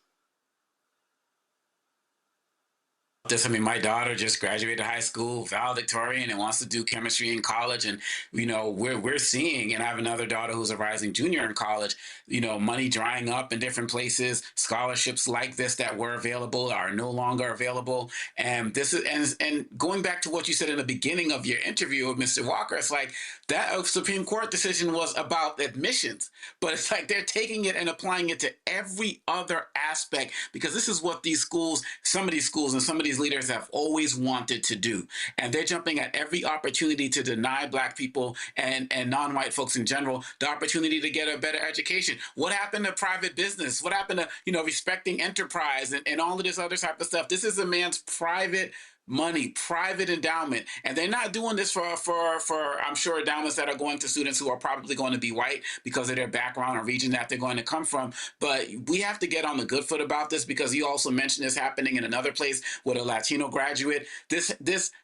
My daughter just graduated high school, valedictorian, and wants to do chemistry in college. And, we're seeing, and I have another daughter who's a rising junior in college, money drying up in different places. Scholarships like this that were available are no longer available. And this is, and going back to what you said in the beginning of your interview with Mr. Walker, it's like that Supreme Court decision was about admissions, but it's like they're taking it and applying it to every other aspect, because this is what these schools, some of these schools and some of these leaders have always wanted to do. And they're jumping at every opportunity to deny Black people and non-white folks in general the opportunity to get a better education. What happened to private business? What happened to, respecting enterprise and all of this other type of stuff? This is a man's private money, private endowment. And they're not doing this for I'm sure, endowments that are going to students who are probably going to be white because of their background or region that they're going to come from. But we have to get on the good foot about this, because you also mentioned this happening in another place with a Latino graduate. There's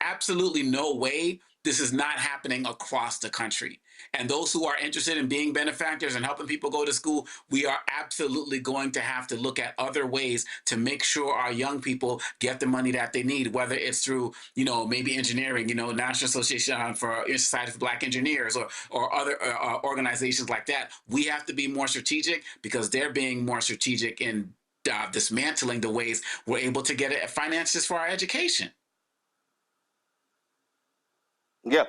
absolutely no way this is not happening across the country. And those who are interested in being benefactors and helping people go to school, we are absolutely going to have to look at other ways to make sure our young people get the money that they need, whether it's through, maybe engineering, National Association for Society for Black Engineers or other organizations like that. We have to be more strategic, because they're being more strategic in dismantling the ways we're able to get finances for our education. Yeah.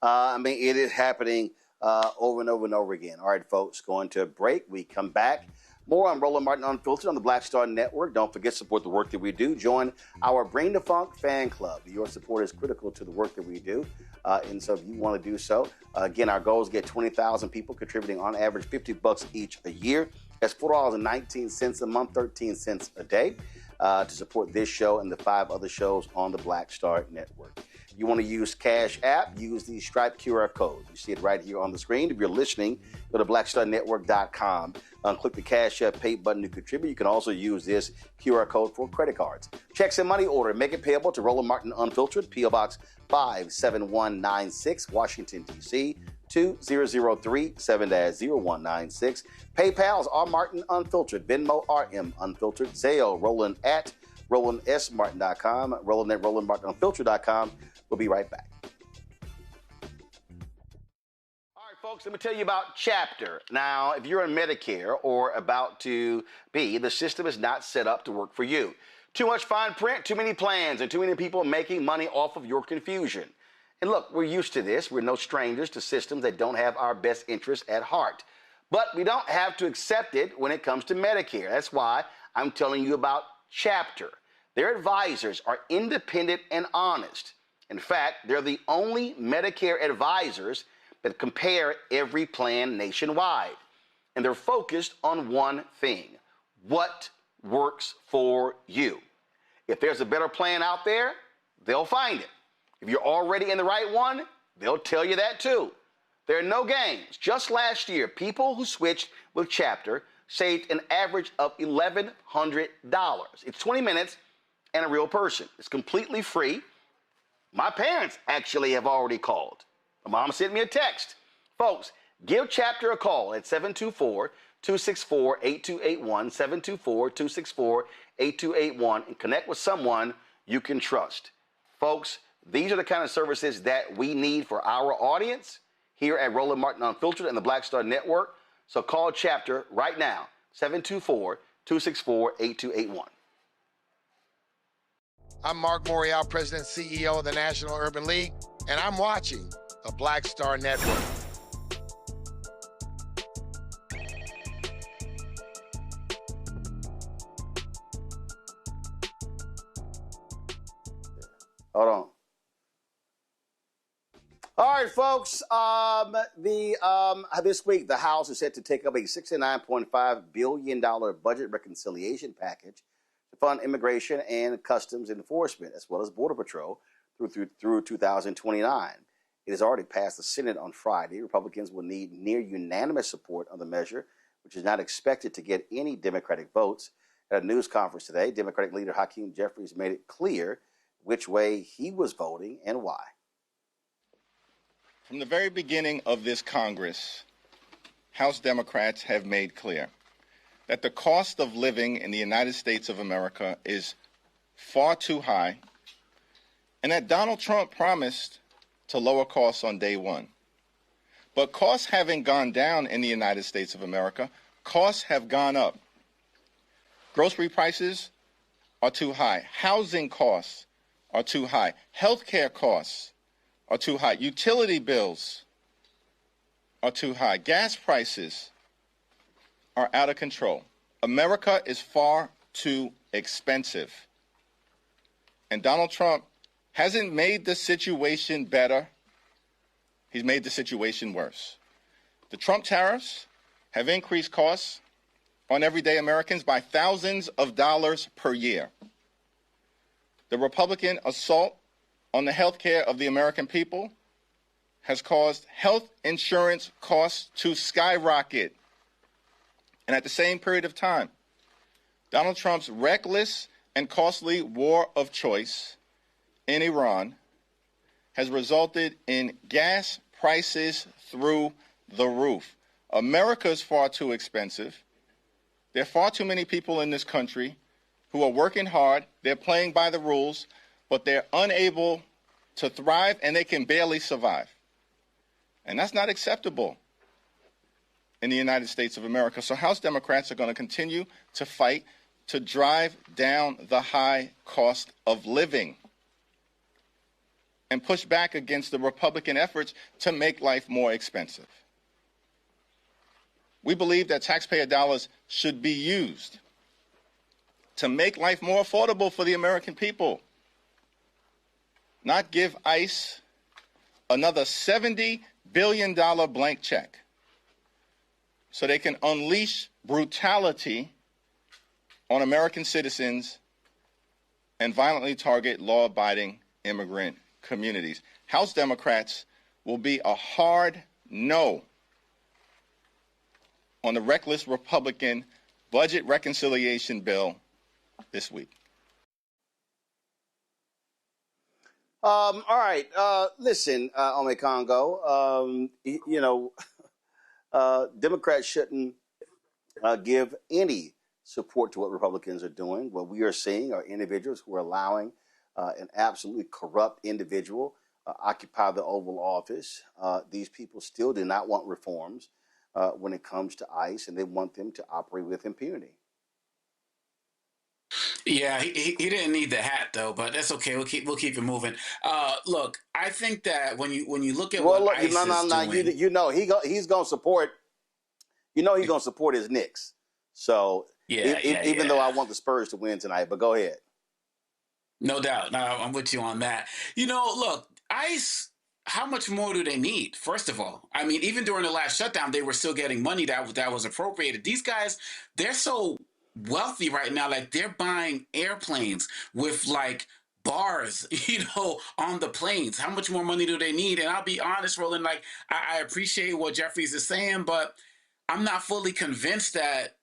It is happening over and over and over again. All right, folks, going to a break. We come back. More on Roland Martin Unfiltered on the Black Star Network. Don't forget to support the work that we do. Join our Bring the Funk fan club. Your support is critical to the work that we do. And so if you want to do so, again, our goal is to get 20,000 people contributing on average $50 each a year. That's $4.19 a month, 13 cents a day to support this show and the 5 other shows on the Black Star Network. If you want to use Cash App, use the Stripe QR code. You see it right here on the screen. If you're listening, go to blackstarnetwork.com. Click the Cash App Pay button to contribute. You can also use this QR code for credit cards. Checks and money order. Make it payable to Roland Martin Unfiltered, P.O. Box 57196, Washington, D.C. 2003 7-0196. PayPal's R Martin Unfiltered, Venmo RM Unfiltered, Zelle Roland at RolandSMartin.com, Roland at RolandMartinUnfiltered.com. We'll be right back. All right, folks, let me tell you about Chapter. Now, if you're on Medicare or about to be, the system is not set up to work for you. Too much fine print, too many plans, and too many people making money off of your confusion. And look, we're used to this. We're no strangers to systems that don't have our best interests at heart. But we don't have to accept it when it comes to Medicare. That's why I'm telling you about Chapter. Their advisors are independent and honest. In fact, they're the only Medicare advisors that compare every plan nationwide. And they're focused on one thing: what works for you. If there's a better plan out there, they'll find it. If you're already in the right one, they'll tell you that too. There are no games. Just last year, people who switched with Chapter saved an average of $1,100. It's 20 minutes and a real person. It's completely free. My parents actually have already called. My mom sent me a text. Folks, give Chapter a call at 724-264-8281, 724-264-8281, and connect with someone you can trust. Folks, these are the kind of services that we need for our audience here at Roland Martin Unfiltered and the Black Star Network. So call Chapter right now, 724-264-8281. I'm Mark Morial, President and CEO of the National Urban League, and I'm watching the Black Star Network. Hold on. All right, folks. This week, the House is set to take up a $69.5 billion budget reconciliation package to fund immigration and customs enforcement, as well as Border Patrol, through 2029. It has already passed the Senate on Friday. Republicans will need near unanimous support on the measure, which is not expected to get any Democratic votes. At a news conference today, Democratic leader Hakeem Jeffries made it clear which way he was voting and why. From the very beginning of this Congress, House Democrats have made clear that the cost of living in the United States of America is far too high, and that Donald Trump promised to lower costs on day one. But costs haven't gone down in the United States of America. Costs have gone up. Grocery prices are too high. Housing costs are too high. Healthcare costs are too high. Utility bills are too high. Gas prices are out of control. America is far too expensive. And Donald Trump hasn't made the situation better. He's made the situation worse. The Trump tariffs have increased costs on everyday Americans by thousands of dollars per year. The Republican assault on the health care of the American people has caused health insurance costs to skyrocket. And at the same period of time, Donald Trump's reckless and costly war of choice in Iran has resulted in gas prices through the roof. America is far too expensive. There are far too many people in this country who are working hard, they're playing by the rules, but they're unable to thrive and they can barely survive. And that's not acceptable in the United States of America. So House Democrats are going to continue to fight to drive down the high cost of living and push back against the Republican efforts to make life more expensive. We believe that taxpayer dollars should be used to make life more affordable for the American people, not give ICE another $70 billion blank check so they can unleash brutality on American citizens and violently target law-abiding immigrant communities. House Democrats will be a hard no on the reckless Republican budget reconciliation bill this week. All right. Listen, Ome Congo, Democrats shouldn't give any support to what Republicans are doing. What we are seeing are individuals who are allowing an absolutely corrupt individual occupy the Oval Office. These people still do not want reforms when it comes to ICE, and they want them to operate with impunity. Yeah, he didn't need the hat though, but that's okay. We'll keep it moving. Look, I think that when you look at what ICE is doing, he's gonna support. He's gonna support his Knicks. So even though I want the Spurs to win tonight, but go ahead. No doubt. No, I'm with you on that. Look, ICE. How much more do they need? First of all, I mean, even during the last shutdown, they were still getting money that was appropriated. These guys, they're so wealthy right now, like they're buying airplanes with like bars, on the planes. How much more money do they need? And I'll be honest, Roland, like I appreciate what Jeffries is saying, but I'm not fully convinced that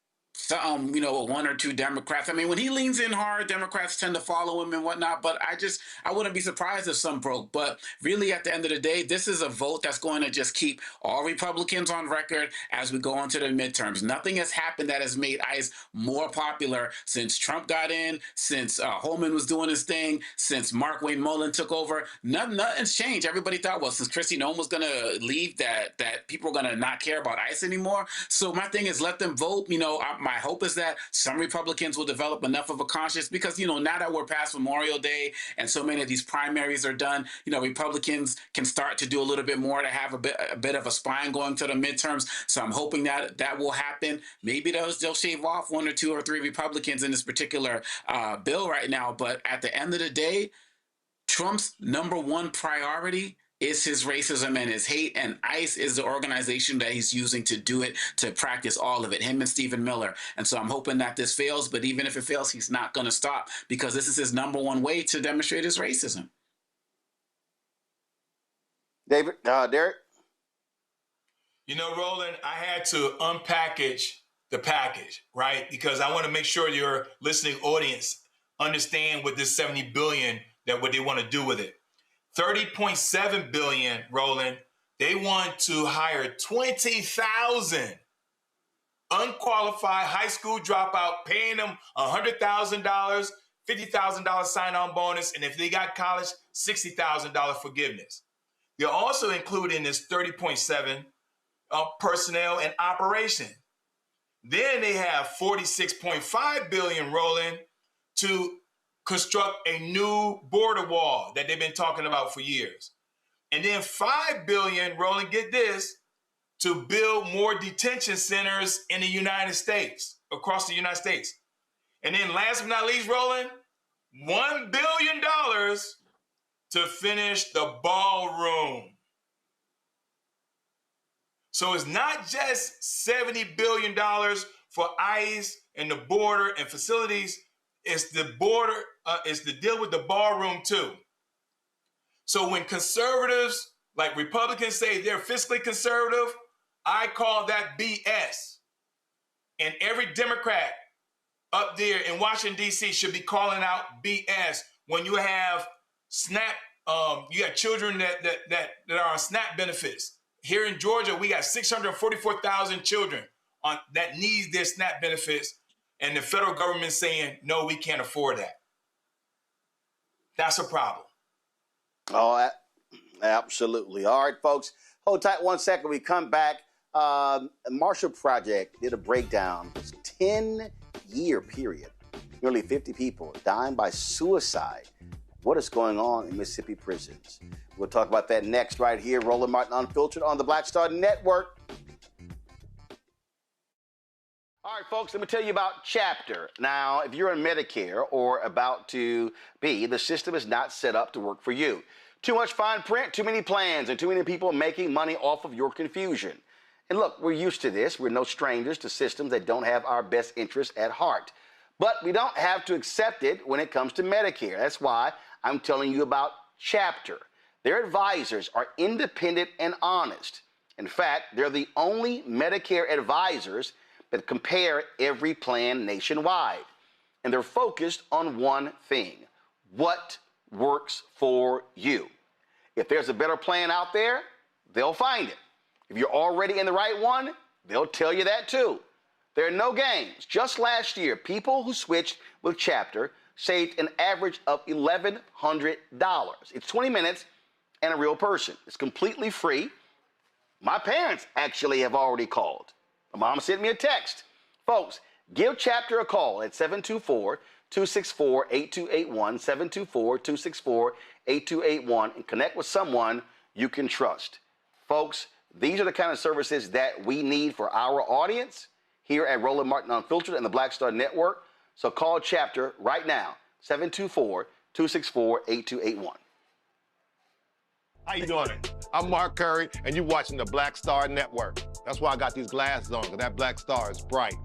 one or two Democrats. I mean, when he leans in hard, Democrats tend to follow him and whatnot, but I wouldn't be surprised if some broke. But really, at the end of the day, this is a vote that's going to just keep all Republicans on record as we go into the midterms. Nothing has happened that has made ICE more popular since Trump got in, since Holman was doing his thing, since Mark Wayne Mullen took over. Nothing's changed. Everybody thought, well, since Kristi Noem was going to leave, that people are going to not care about ICE anymore. So my thing is, let them vote. my hope is that some Republicans will develop enough of a conscience because, now that we're past Memorial Day and so many of these primaries are done, Republicans can start to do a little bit more to have a bit of a spine going to the midterms. So I'm hoping that will happen. Maybe they'll shave off 1 or 2 or 3 Republicans in this particular bill right now. But at the end of the day, Trump's #1 priority is his racism and his hate, and ICE is the organization that he's using to do it, to practice all of it, him and Stephen Miller. And so I'm hoping that this fails, but even if it fails, he's not going to stop because this is his #1 way to demonstrate his racism. Derek? Roland, I had to unpackage the package, right? Because I want to make sure your listening audience understand what this $70 billion, what they want to do with it. $30.7 billion, Roland, they want to hire 20,000 unqualified high school dropout, paying them $100,000, $50,000 sign-on bonus, and if they got college, $60,000 forgiveness. They're also including this 30.7 personnel and operation. Then they have $46.5 billion, Roland, to construct a new border wall that they've been talking about for years. And then $5 billion, Roland, get this, to build more detention centers in the United States, across the United States. And then last but not least, Roland, $1 billion to finish the ballroom. So it's not just $70 billion for ICE and the border and facilities. It's the border, it's the deal with the ballroom too. So when conservatives, like Republicans, say they're fiscally conservative, I call that BS. And every Democrat up there in Washington, D.C. should be calling out BS when you have SNAP, you got children that are on SNAP benefits. Here in Georgia, we got 644,000 children that need their SNAP benefits, and the federal government saying, no, we can't afford that. That's a problem. Oh, absolutely. All right, folks, hold tight 1 second. We come back. Marshall Project did a breakdown. It's a 10-year period. Nearly 50 people dying by suicide. What is going on in Mississippi prisons? We'll talk about that next right here. Roland Martin Unfiltered on the Black Star Network. All right, folks, let me tell you about Chapter. Now, if you're on Medicare or about to be, the system is not set up to work for you. Too much fine print, too many plans, and too many people making money off of your confusion. And look, we're used to this. We're no strangers to systems that don't have our best interests at heart. But we don't have to accept it when it comes to Medicare. That's why I'm telling you about Chapter. Their advisors are independent and honest. In fact, they're the only Medicare advisors that compare every plan nationwide. And they're focused on one thing: what works for you. If there's a better plan out there, they'll find it. If you're already in the right one, they'll tell you that too. There are no games. Just last year, people who switched with Chapter saved an average of $1,100. It's 20 minutes and a real person. It's completely free. My parents actually have already called. My mom sent me a text. Folks, give Chapter a call at 724-264-8281, 724-264-8281, and connect with someone you can trust. Folks, these are the kind of services that we need for our audience here at Roland Martin Unfiltered and the Black Star Network. So call Chapter right now, 724-264-8281. How you doing? I'm Mark Curry, and you're watching the Black Star Network. That's why I got these glasses on, because that black star is bright.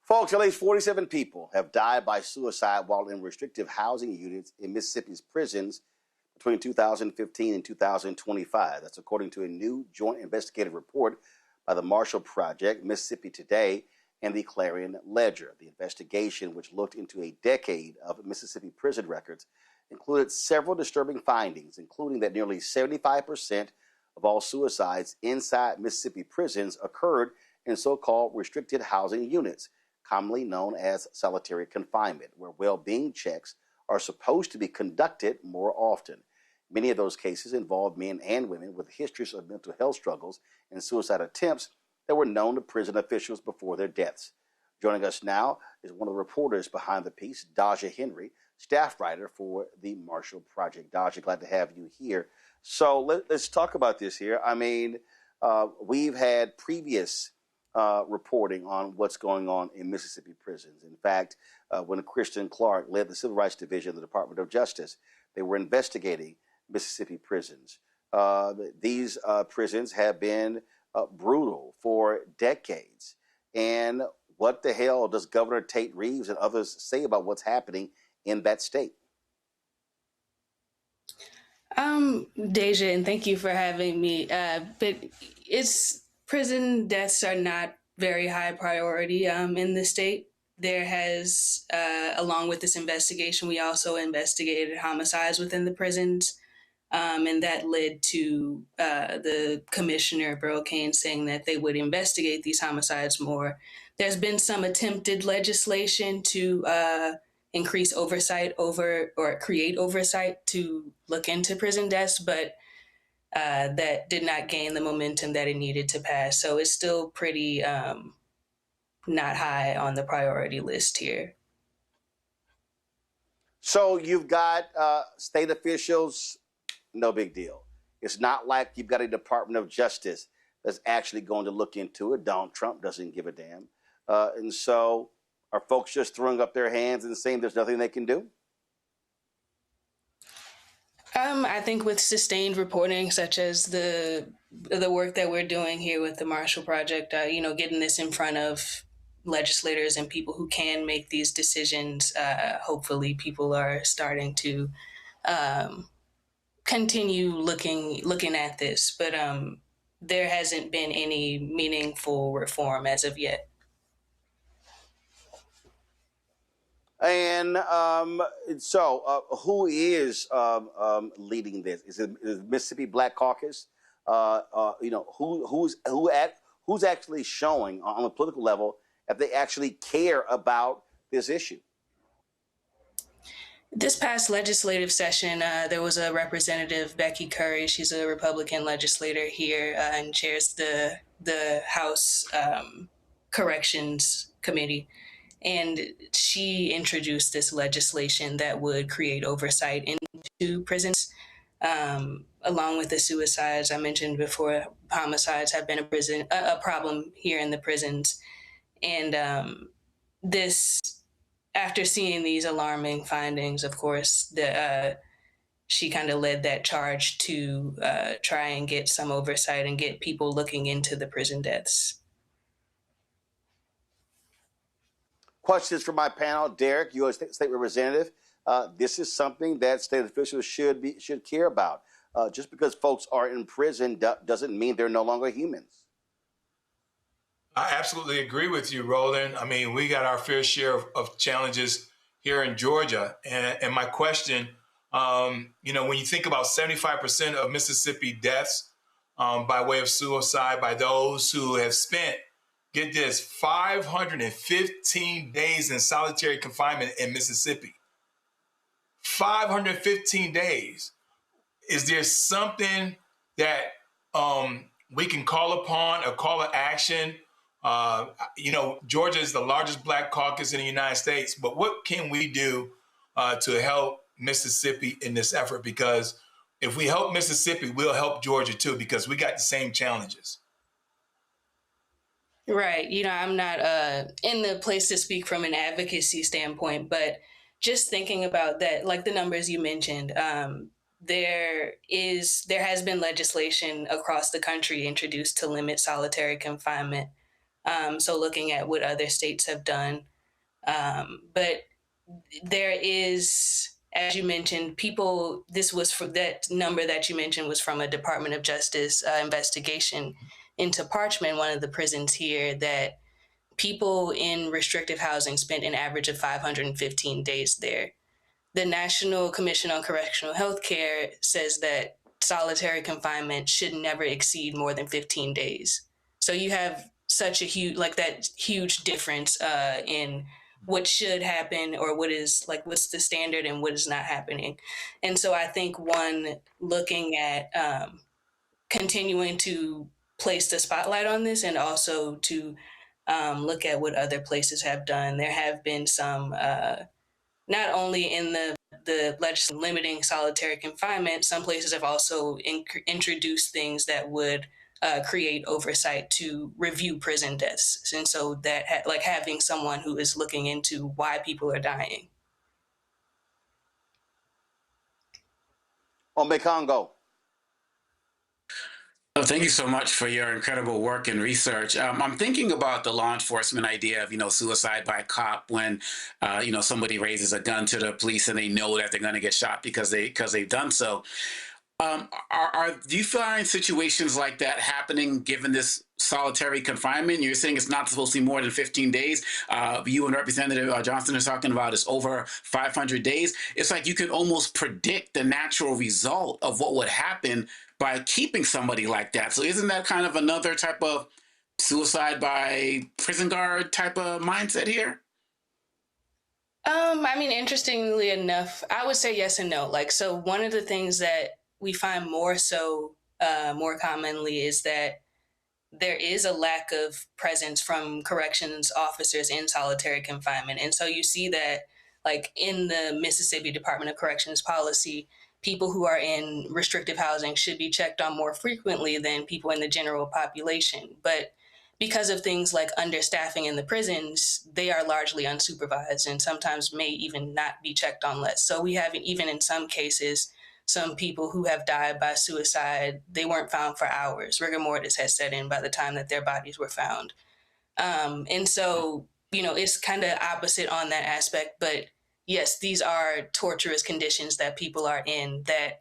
Folks, at least 47 people have died by suicide while in restrictive housing units in Mississippi's prisons between 2015 and 2025. That's according to a new joint investigative report by the Marshall Project, Mississippi Today, and the Clarion Ledger. The investigation, which looked into a decade of Mississippi prison records, included several disturbing findings, including that nearly 75% of all suicides inside Mississippi prisons occurred in so-called restricted housing units, commonly known as solitary confinement, where well-being checks are supposed to be conducted more often. Many of those cases involve men and women with histories of mental health struggles and suicide attempts that were known to prison officials before their deaths. Joining us now is one of the reporters behind the piece, Daja Henry, staff writer for the Marshall Project. Daja, glad to have you here. So let's talk about this here. I mean, we've had previous reporting on what's going on in Mississippi prisons. In fact, when Kristen Clark led the Civil Rights Division of the Department of Justice, they were investigating Mississippi prisons. These prisons have been brutal for decades. And what the hell does Governor Tate Reeves and others say about what's happening in that state? Deja, and thank you for having me. But prison deaths are not very high priority in the state. There has, along with this investigation, we also investigated homicides within the prisons. And that led to the commissioner, Burl Cain, saying that they would investigate these homicides more. There's been some attempted legislation to increase oversight or create oversight to look into prison deaths, but that did not gain the momentum that it needed to pass. So it's still pretty not high on the priority list here. So you've got state officials, no big deal. It's not like you've got a Department of Justice that's actually going to look into it. Donald Trump doesn't give a damn. And so are folks just throwing up their hands and saying there's nothing they can do? I think with sustained reporting, such as the work that we're doing here with the Marshall Project, getting this in front of legislators and people who can make these decisions, hopefully people are starting to continue looking at this. But there hasn't been any meaningful reform as of yet. And so who is leading this? Is it Mississippi Black Caucus? Who's actually showing on a political level that they actually care about this issue? This past legislative session, there was a representative, Becky Curry. She's a Republican legislator here and chairs the House Corrections Committee. And she introduced this legislation that would create oversight into prisons, along with the suicides I mentioned before. Homicides have been a problem here in the prisons. And after seeing these alarming findings, of course, she kind of led that charge to try and get some oversight and get people looking into the prison deaths. Questions from my panel. Derek, U.S. State Representative. This is something that state officials should care about. Just because folks are in prison doesn't mean they're no longer humans. I absolutely agree with you, Roland. I mean, we got our fair share of challenges here in Georgia. And my question, when you think about 75% of Mississippi deaths by way of suicide by those who have spent, get this, 515 days in solitary confinement in Mississippi. 515 days. Is there something that we can call upon, a call to action? Georgia is the largest Black caucus in the United States, but what can we do to help Mississippi in this effort? Because if we help Mississippi, we'll help Georgia too, because we got the same challenges. Right. I'm not in the place to speak from an advocacy standpoint, but just thinking about that, like the numbers you mentioned, there has been legislation across the country introduced to limit solitary confinement. So looking at what other states have done. But there is, as you mentioned, that number that you mentioned was from a Department of Justice investigation into Parchman, one of the prisons here, that people in restrictive housing spent an average of 515 days there. The National Commission on Correctional Health Care says that solitary confinement should never exceed more than 15 days. So you have such a huge difference in what should happen or what is like what's the standard and what is not happening. And so I think one looking at continuing to place the spotlight on this and also to look at what other places have done. There have been some, not only in the legislation limiting solitary confinement, some places have also introduced things that would create oversight to review prison deaths. And so that like having someone who is looking into why people are dying. On Congo. Oh, thank you so much for your incredible work and research. I'm thinking about the law enforcement idea of, suicide by cop when, somebody raises a gun to the police and they know that they're going to get shot because they've done so. Do you find situations like that happening given this solitary confinement? You're saying it's not supposed to be more than 15 days. You and Representative Johnson are talking about it's over 500 days. It's like you can almost predict the natural result of what would happen by keeping somebody like that. So isn't that kind of another type of suicide by prison guard type of mindset here? Interestingly enough, I would say yes and no. So one of the things that we find more commonly is that there is a lack of presence from corrections officers in solitary confinement. And so you see that in the Mississippi Department of Corrections policy, people who are in restrictive housing should be checked on more frequently than people in the general population. But because of things like understaffing in the prisons, they are largely unsupervised and sometimes may even not be checked on less. So we have, even in some cases, some people who have died by suicide, they weren't found for hours. Rigor mortis has set in by the time that their bodies were found. And so, it's kind of opposite on that aspect. But yes, these are torturous conditions that people are in, that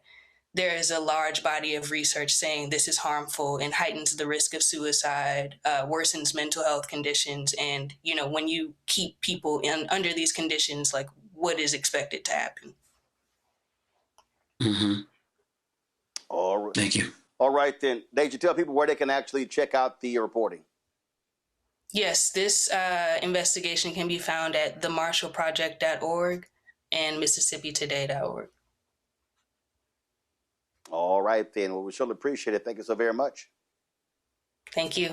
there is a large body of research saying this is harmful and heightens the risk of suicide, worsens mental health conditions. And, when you keep people under these conditions, what is expected to happen? Mm-hmm. All right. Thank you. All right, then. Deja, tell people where they can actually check out the reporting. Yes, this investigation can be found at themarshallproject.org and MississippiToday.org. All right, then. Well, we surely appreciate it. Thank you so very much. Thank you.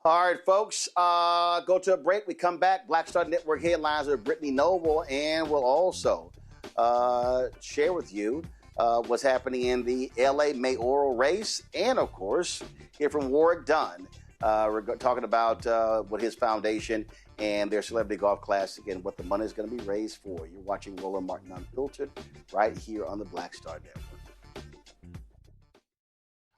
All right, folks, go to a break. We come back. Black Star Network headlines with Brittany Noble, and we'll also share with you what's happening in the LA mayoral race, and of course, hear from Warwick Dunn. We're talking about what his foundation and their Celebrity Golf Classic and what the money is going to be raised for. You're watching Roland Martin Unfiltered right here on the Black Star Network.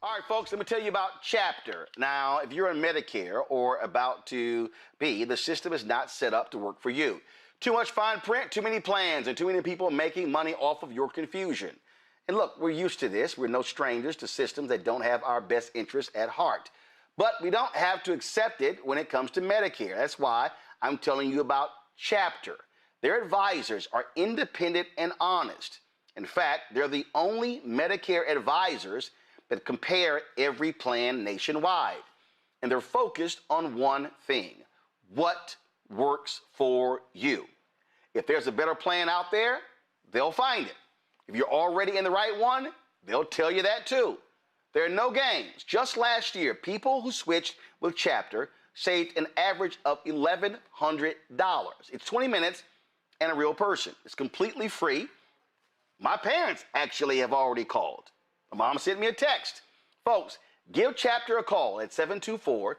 All right, folks, let me tell you about Chapter. Now, if you're on Medicare or about to be, the system is not set up to work for you. Too much fine print, too many plans, and too many people making money off of your confusion. And look, we're used to this. We're no strangers to systems that don't have our best interests at heart. But we don't have to accept it when it comes to Medicare. That's why I'm telling you about Chapter. Their advisors are independent and honest. In fact, they're the only Medicare advisors that compare every plan nationwide. And they're focused on one thing: what works for you. If there's a better plan out there, they'll find it. If you're already in the right one, they'll tell you that too. There are no games. Just last year, people who switched with Chapter saved an average of $1,100. It's 20 minutes and a real person. It's completely free. My parents actually have already called. My mom sent me a text. Folks, give Chapter a call at 724-264-8281,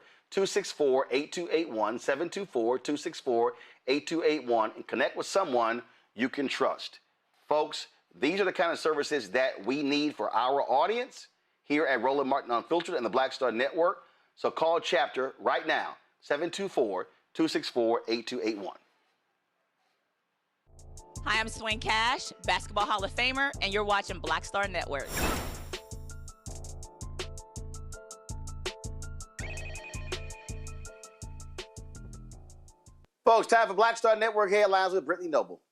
724-264-8281, and connect with someone you can trust. Folks, these are the kind of services that we need for our audience here at Roland Martin Unfiltered and the Black Star Network. So call Chapter right now, 724-264-8281. Hi, I'm Swing Cash, Basketball Hall of Famer, and you're watching Black Star Network. Folks, time for Black Star Network headlines with Brittany Noble.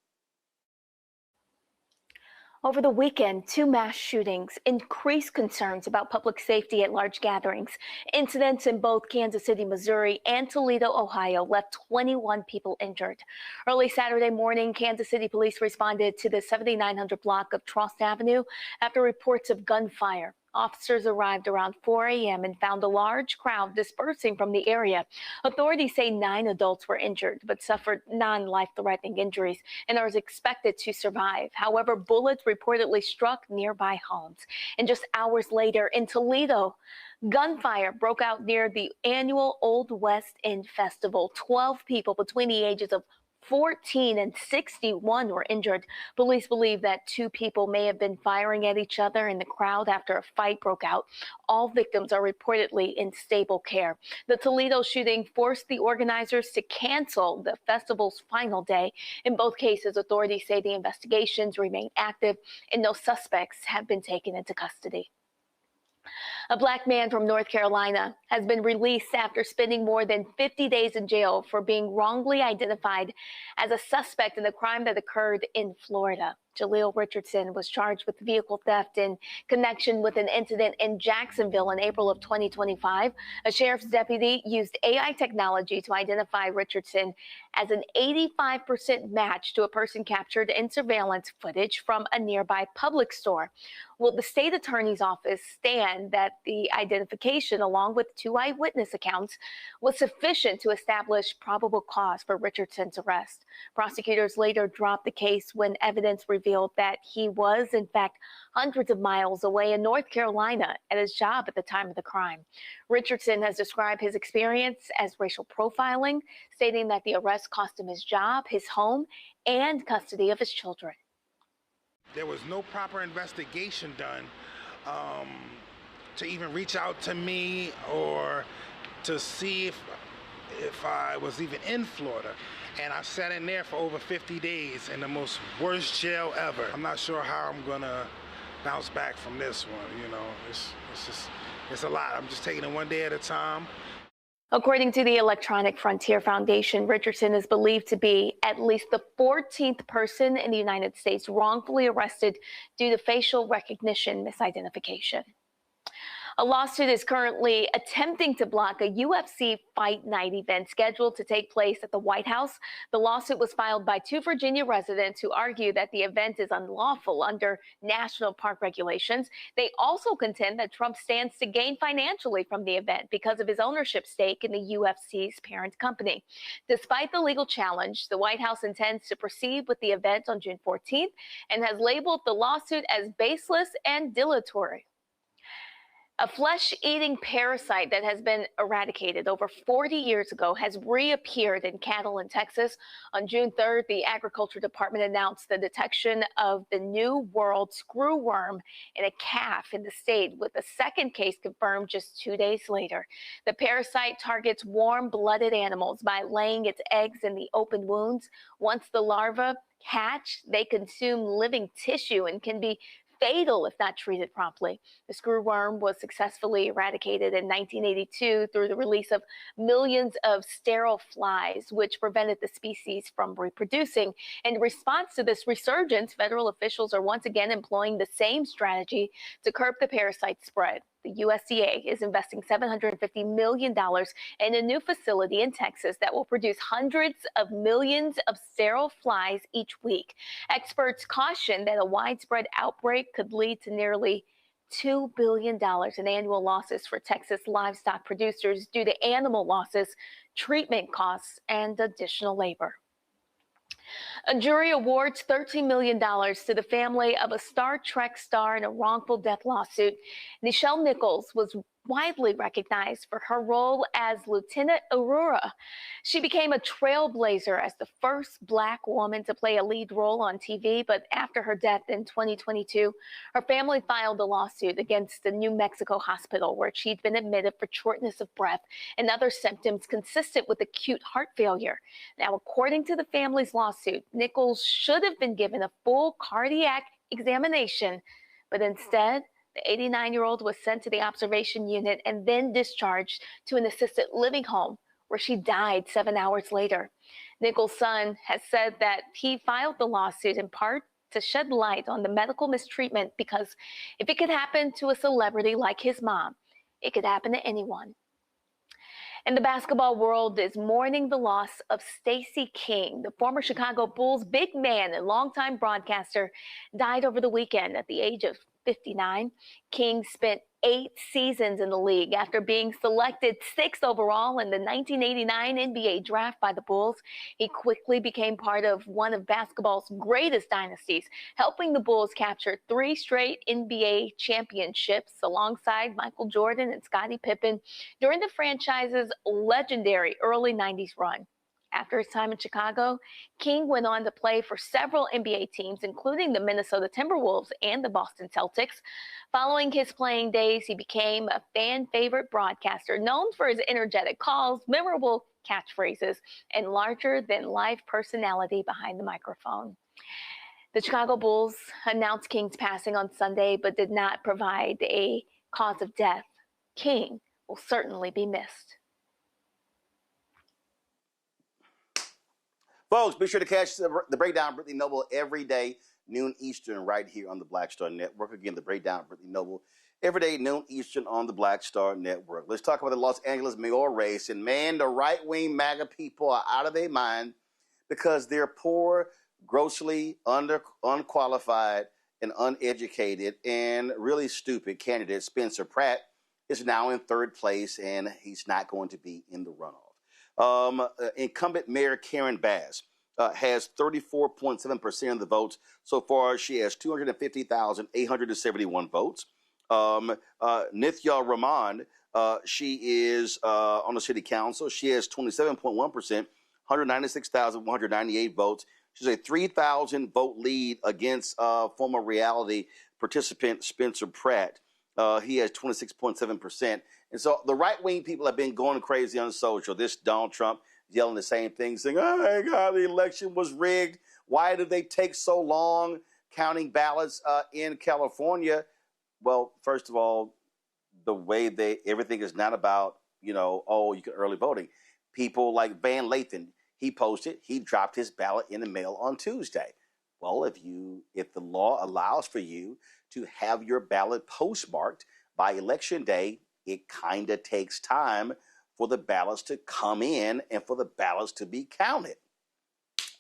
Over the weekend, 2 mass shootings increased concerns about public safety at large gatherings. Incidents in both Kansas City, Missouri and Toledo, Ohio left 21 people injured. Early Saturday morning, Kansas City police responded to the 7900 block of Trost Avenue after reports of gunfire. Officers arrived around 4 a.m. and found a large crowd dispersing from the area. Authorities say 9 adults were injured but suffered non-life-threatening injuries and are expected to survive. However, bullets reportedly struck nearby homes. And just hours later in Toledo, gunfire broke out near the annual Old West End Festival. 12 people between the ages of 14 and 61 were injured. Police believe that 2 people may have been firing at each other in the crowd after a fight broke out. All victims are reportedly in stable care. The Toledo shooting forced the organizers to cancel the festival's final day. In both cases, authorities say the investigations remain active and no suspects have been taken into custody. A black man from North Carolina has been released after spending more than 50 days in jail for being wrongly identified as a suspect in the crime that occurred in Florida. Jaleel Richardson was charged with vehicle theft in connection with an incident in Jacksonville in April of 2025. A sheriff's deputy used AI technology to identify Richardson as an 85% match to a person captured in surveillance footage from a nearby Publix store. Well, the state attorney's office stand that the identification, along with 2 eyewitness accounts, was sufficient to establish probable cause for Richardson's arrest. Prosecutors later dropped the case when evidence revealed that he was, in fact, hundreds of miles away in North Carolina at his job at the time of the crime. Richardson has described his experience as racial profiling, stating that the arrest cost him his job, his home, and custody of his children. There was no proper investigation done to even reach out to me or to see if I was even in Florida. And I sat in there for over 50 days in the most worst jail ever. I'm not sure how I'm gonna bounce back from this one, you know. It's a lot. I'm just taking it one day at a time. According to the Electronic Frontier Foundation, Richardson is believed to be at least the 14th person in the United States wrongfully arrested due to facial recognition misidentification. A lawsuit is currently attempting to block a UFC Fight Night event scheduled to take place at the White House. The lawsuit was filed by 2 Virginia residents who argue that the event is unlawful under national park regulations. They also contend that Trump stands to gain financially from the event because of his ownership stake in the UFC's parent company. Despite the legal challenge, the White House intends to proceed with the event on June 14th and has labeled the lawsuit as baseless and dilatory. A flesh-eating parasite that has been eradicated over 40 years ago has reappeared in cattle in Texas. On June 3rd, the Agriculture Department announced the detection of the New World screwworm in a calf in the state, with a second case confirmed just 2 days later. The parasite targets warm-blooded animals by laying its eggs in the open wounds. Once the larvae hatch, they consume living tissue and can be fatal if not treated promptly. The screwworm was successfully eradicated in 1982 through the release of millions of sterile flies, which prevented the species from reproducing. In response to this resurgence, federal officials are once again employing the same strategy to curb the parasite spread. The USDA is investing $750 million in a new facility in Texas that will produce hundreds of millions of sterile flies each week. Experts caution that a widespread outbreak could lead to nearly $2 billion in annual losses for Texas livestock producers due to animal losses, treatment costs, and additional labor. A jury awards $13 million to the family of a Star Trek star in a wrongful death lawsuit. Nichelle Nichols was widely recognized for her role as Lieutenant Aurora. She became a trailblazer as the first Black woman to play a lead role on TV, but after her death in 2022, her family filed a lawsuit against the New Mexico hospital where she'd been admitted for shortness of breath and other symptoms consistent with acute heart failure. Now, according to the family's lawsuit, Nichols should have been given a full cardiac examination, but instead, the 89-year-old was sent to the observation unit and then discharged to an assisted living home where she died 7 hours later. Nichols' son has said that he filed the lawsuit in part to shed light on the medical mistreatment, because if it could happen to a celebrity like his mom, it could happen to anyone. And the basketball world is mourning the loss of Stacey King. The former Chicago Bulls big man and longtime broadcaster died over the weekend at the age of 59. King spent 8 seasons in the league after being selected 6th overall in the 1989 NBA draft by the Bulls. He quickly became part of one of basketball's greatest dynasties, helping the Bulls capture 3 straight NBA championships alongside Michael Jordan and Scottie Pippen during the franchise's legendary early 90s run. After his time in Chicago, King went on to play for several NBA teams, including the Minnesota Timberwolves and the Boston Celtics. Following his playing days, he became a fan favorite broadcaster known for his energetic calls, memorable catchphrases, and larger-than-life personality behind the microphone. The Chicago Bulls announced King's passing on Sunday, but did not provide a cause of death. King will certainly be missed. Folks, be sure to catch the Breakdown Brittany Noble every day, noon Eastern, right here on the Black Star Network. Again, the Breakdown Brittany Noble every day, noon Eastern on the Black Star Network. Let's talk about the Los Angeles mayoral race. And man, the right-wing MAGA people are out of their mind because they're poor, grossly unqualified, and uneducated, and really stupid candidate Spencer Pratt is now in 3rd place, and he's not going to be in the runoff. Incumbent Mayor Karen Bass has 34.7% of the votes. So far, she has 250,871 votes. Nithya Rahman, she is on the city council. She has 27.1%, 196,198 votes. She's a 3,000 vote lead against former reality participant Spencer Pratt. He has 26.7%. And so the right-wing people have been going crazy on social. This Donald Trump yelling the same thing, saying, oh, my God, the election was rigged. Why did they take so long counting ballots in California? Well, first of all, the way everything is not about, you can early voting. People like Van Lathan, he posted, he dropped his ballot in the mail on Tuesday. Well, if the law allows for you to have your ballot postmarked by Election Day, it kind of takes time for the ballots to come in and for the ballots to be counted.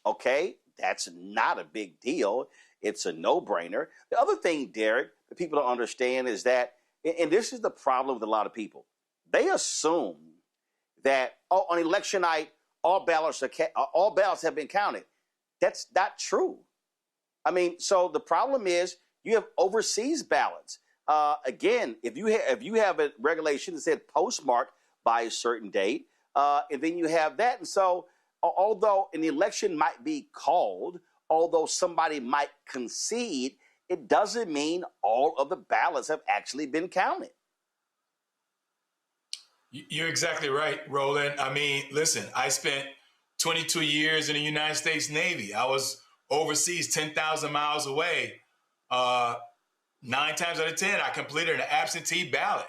Okay, that's not a big deal. It's a no-brainer. The other thing, Derek, that people don't understand is that, and this is the problem with a lot of people, they assume that on election night, all ballots have been counted. That's not true. I mean, so the problem is you have overseas ballots. Again, if you have a regulation that said postmarked by a certain date, and then you have that. And so although an election might be called, although somebody might concede, it doesn't mean all of the ballots have actually been counted. You're exactly right, Roland. I mean, listen, I spent 22 years in the United States Navy. I was overseas 10,000 miles away. 9 times out of 10, I completed an absentee ballot.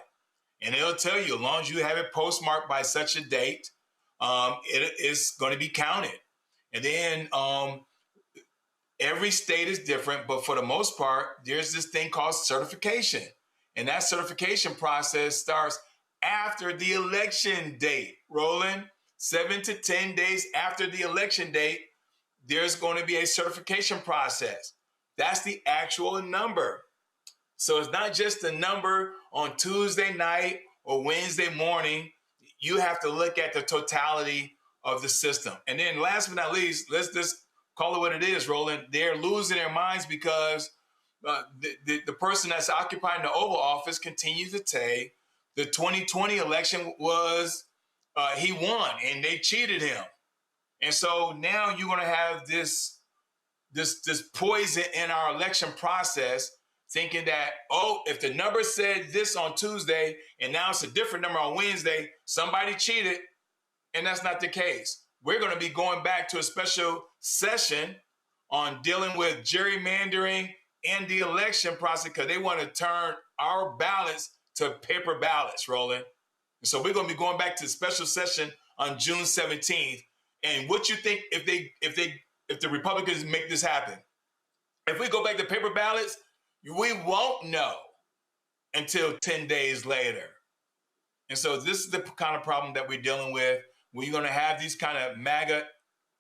And it'll tell you, as long as you have it postmarked by such a date, it is going to be counted. And then every state is different, but for the most part, there's this thing called certification. And that certification process starts after the election date, Roland. 7 to 10 days after the election date, there's going to be a certification process. That's the actual number. So it's not just a number on Tuesday night or Wednesday morning. You have to look at the totality of the system. And then last but not least, let's just call it what it is, Roland. They're losing their minds because the person that's occupying the Oval Office continues to say the 2020 election was, he won and they cheated him. And so now you're going to have this poison in our election process, thinking that, if the number said this on Tuesday and now it's a different number on Wednesday, somebody cheated, and that's not the case. We're going to be going back to a special session on dealing with gerrymandering and the election process because they want to turn our ballots to paper ballots, Roland. And so we're going to be going back to the special session on June 17th. And what you think if the Republicans make this happen? If we go back to paper ballots, we won't know until 10 days later. And so this is the kind of problem that we're dealing with, when you're going to have these kind of MAGA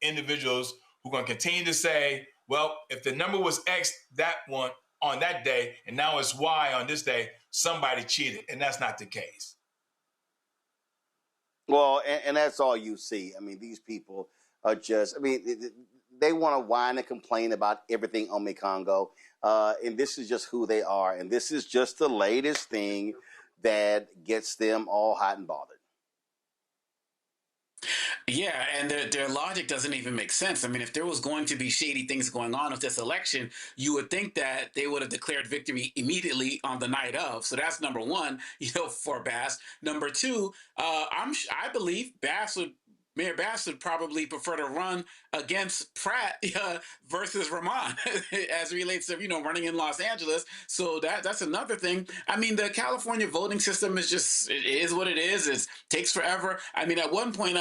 individuals who are going to continue to say, well, if the number was X that one on that day, and now it's Y on this day, somebody cheated. And that's not the case. Well, and that's all you see. I mean, these people are just, they want to whine and complain about everything on Congo. And this is just who they are. And this is just the latest thing that gets them all hot and bothered. Yeah, and their logic doesn't even make sense. I mean, if there was going to be shady things going on with this election, you would think that they would have declared victory immediately on the night of. So that's number one, for Bass. Number two, I believe Mayor Bass would probably prefer to run against Pratt versus Ramon as it relates to, running in Los Angeles. So that's another thing. I mean, the California voting system is just, it is what it is. It takes forever. I mean, at one point,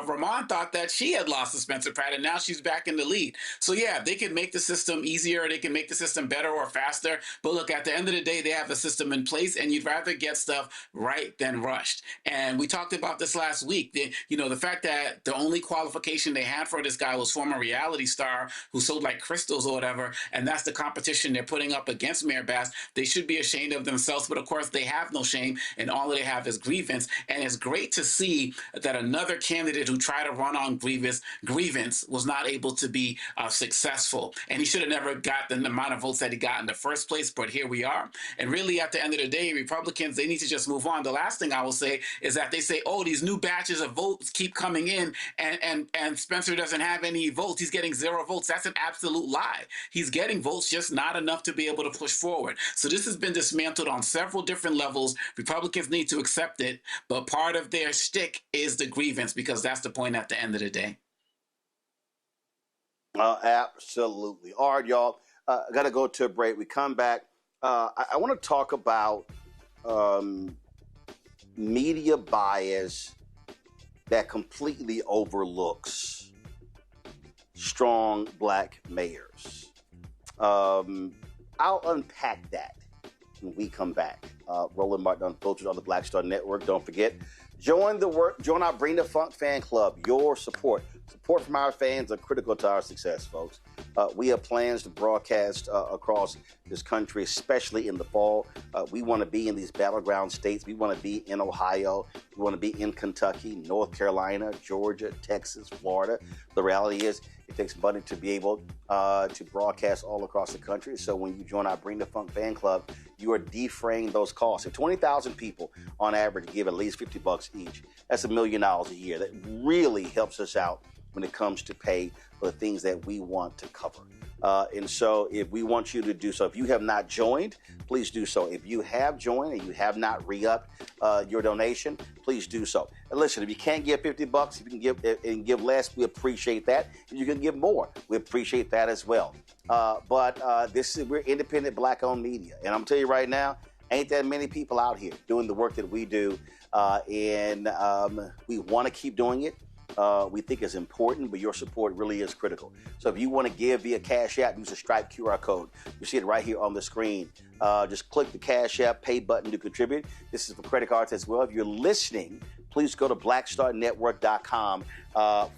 Ramon thought that she had lost to Spencer Pratt, and now she's back in the lead. So yeah, they can make the system easier, they can make the system better or faster. But look, at the end of the day, they have a system in place, and you'd rather get stuff right than rushed. And we talked about this last week. The fact that the only qualification they had for this guy was former reality star who sold like crystals or whatever, and that's the competition they're putting up against Mayor Bass. They should be ashamed of themselves, but of course they have no shame, and all they have is grievance. And it's great to see that another candidate who tried to run on grievance was not able to be successful, and he should have never gotten the amount of votes that he got in the first place, but here we are. And really, at the end of the day, Republicans, they need to just move on. The last thing I will say is that they say, oh, these new batches of votes keep coming in, and Spencer doesn't have any votes. He's getting 0 votes. That's an absolute lie. He's getting votes, just not enough to be able to push forward. So this has been dismantled on several different levels. Republicans need to accept it, but part of their shtick is the grievance, because that's the point at the end of the day. Absolutely. All right, y'all. I got to go to a break. We come back. I want to talk about media bias that completely overlooks strong black mayors. I'll unpack that when we come back. Roland Martin Unfiltered on the Black Star Network. Don't forget, join our Bring the Funk fan club. Your support from our fans are critical to our success, folks. We have plans to broadcast across this country, especially in the fall. We want to be in these battleground states. We want to be in Ohio. We want to be in Kentucky, North Carolina, Georgia, Texas, Florida. The reality is, it takes money to be able to broadcast all across the country. So when you join our Bring the Funk fan club, you are defraying those costs. If 20,000 people on average give at least $50 each, that's $1 million a year. That really helps us out when it comes to pay for the things that we want to cover. And so if we want you to do so, if you have not joined, please do so. If you have joined and you have not re-upped your donation, please do so. And listen, if you can't give $50, if you can give less, we appreciate that. If you can give more, we appreciate that as well. But we're independent black-owned media. And I'm telling you right now, ain't that many people out here doing the work that we do. And we want to keep doing it. We think it's important, but your support really is critical. So if you want to give via Cash App, use the Stripe QR code. You see it right here on the screen. Just click the Cash App pay button to contribute. This is for credit cards as well. If you're listening, please go to blackstarnetwork.com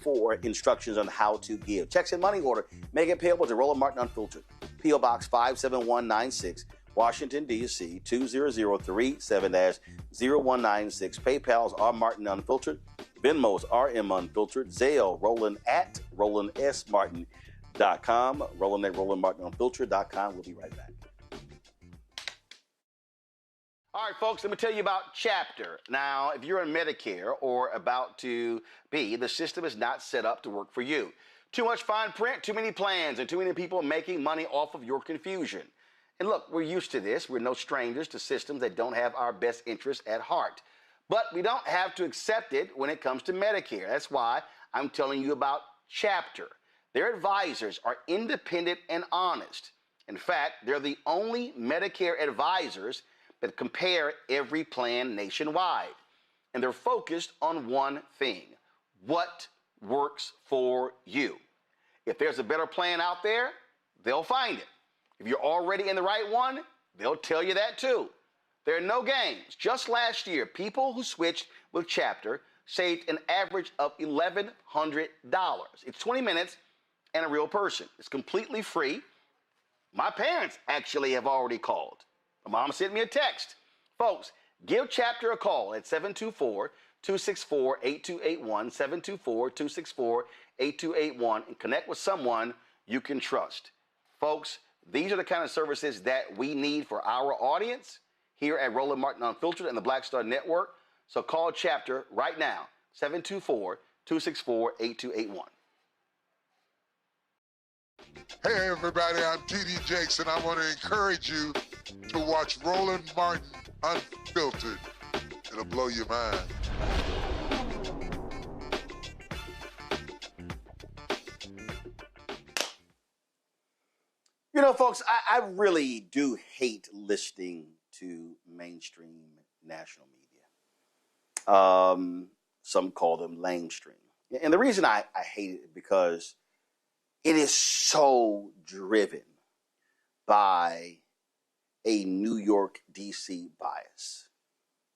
for instructions on how to give. Checks and money order. Make it payable to Roland Martin Unfiltered. P.O. Box 57196. Washington, D.C. 20037-0196. PayPal's R. Martin Unfiltered. Venmo's RM Unfiltered. Zelle, Roland at RolandSMartin.com. Roland at RolandMartinUnfiltered.com. We'll be right back. All right, folks, let me tell you about Chapter. Now, if you're on Medicare or about to be, the system is not set up to work for you. Too much fine print, too many plans, and too many people making money off of your confusion. And look, we're used to this. We're no strangers to systems that don't have our best interests at heart. But we don't have to accept it when it comes to Medicare. That's why I'm telling you about Chapter. Their advisors are independent and honest. In fact, they're the only Medicare advisors that compare every plan nationwide. And they're focused on one thing: what works for you. If there's a better plan out there, they'll find it. If you're already in the right one, they'll tell you that too. There are no games. Just last year, people who switched with Chapter saved an average of $1,100. It's 20 minutes and a real person. It's completely free. My parents actually have already called. My mom sent me a text. Folks, give Chapter a call at 724-264-8281, 724-264-8281, and connect with someone you can trust. Folks, these are the kind of services that we need for our audience here at Roland Martin Unfiltered and the Black Star Network. So call Chapter right now, 724-264-8281. Hey everybody, I'm T.D. Jakes, and I want to encourage you to watch Roland Martin Unfiltered. It'll blow your mind. You know, folks, I really do hate listening to mainstream national media. Some call them lamestream. And the reason I hate it is because it is so driven by a New York, D.C. bias.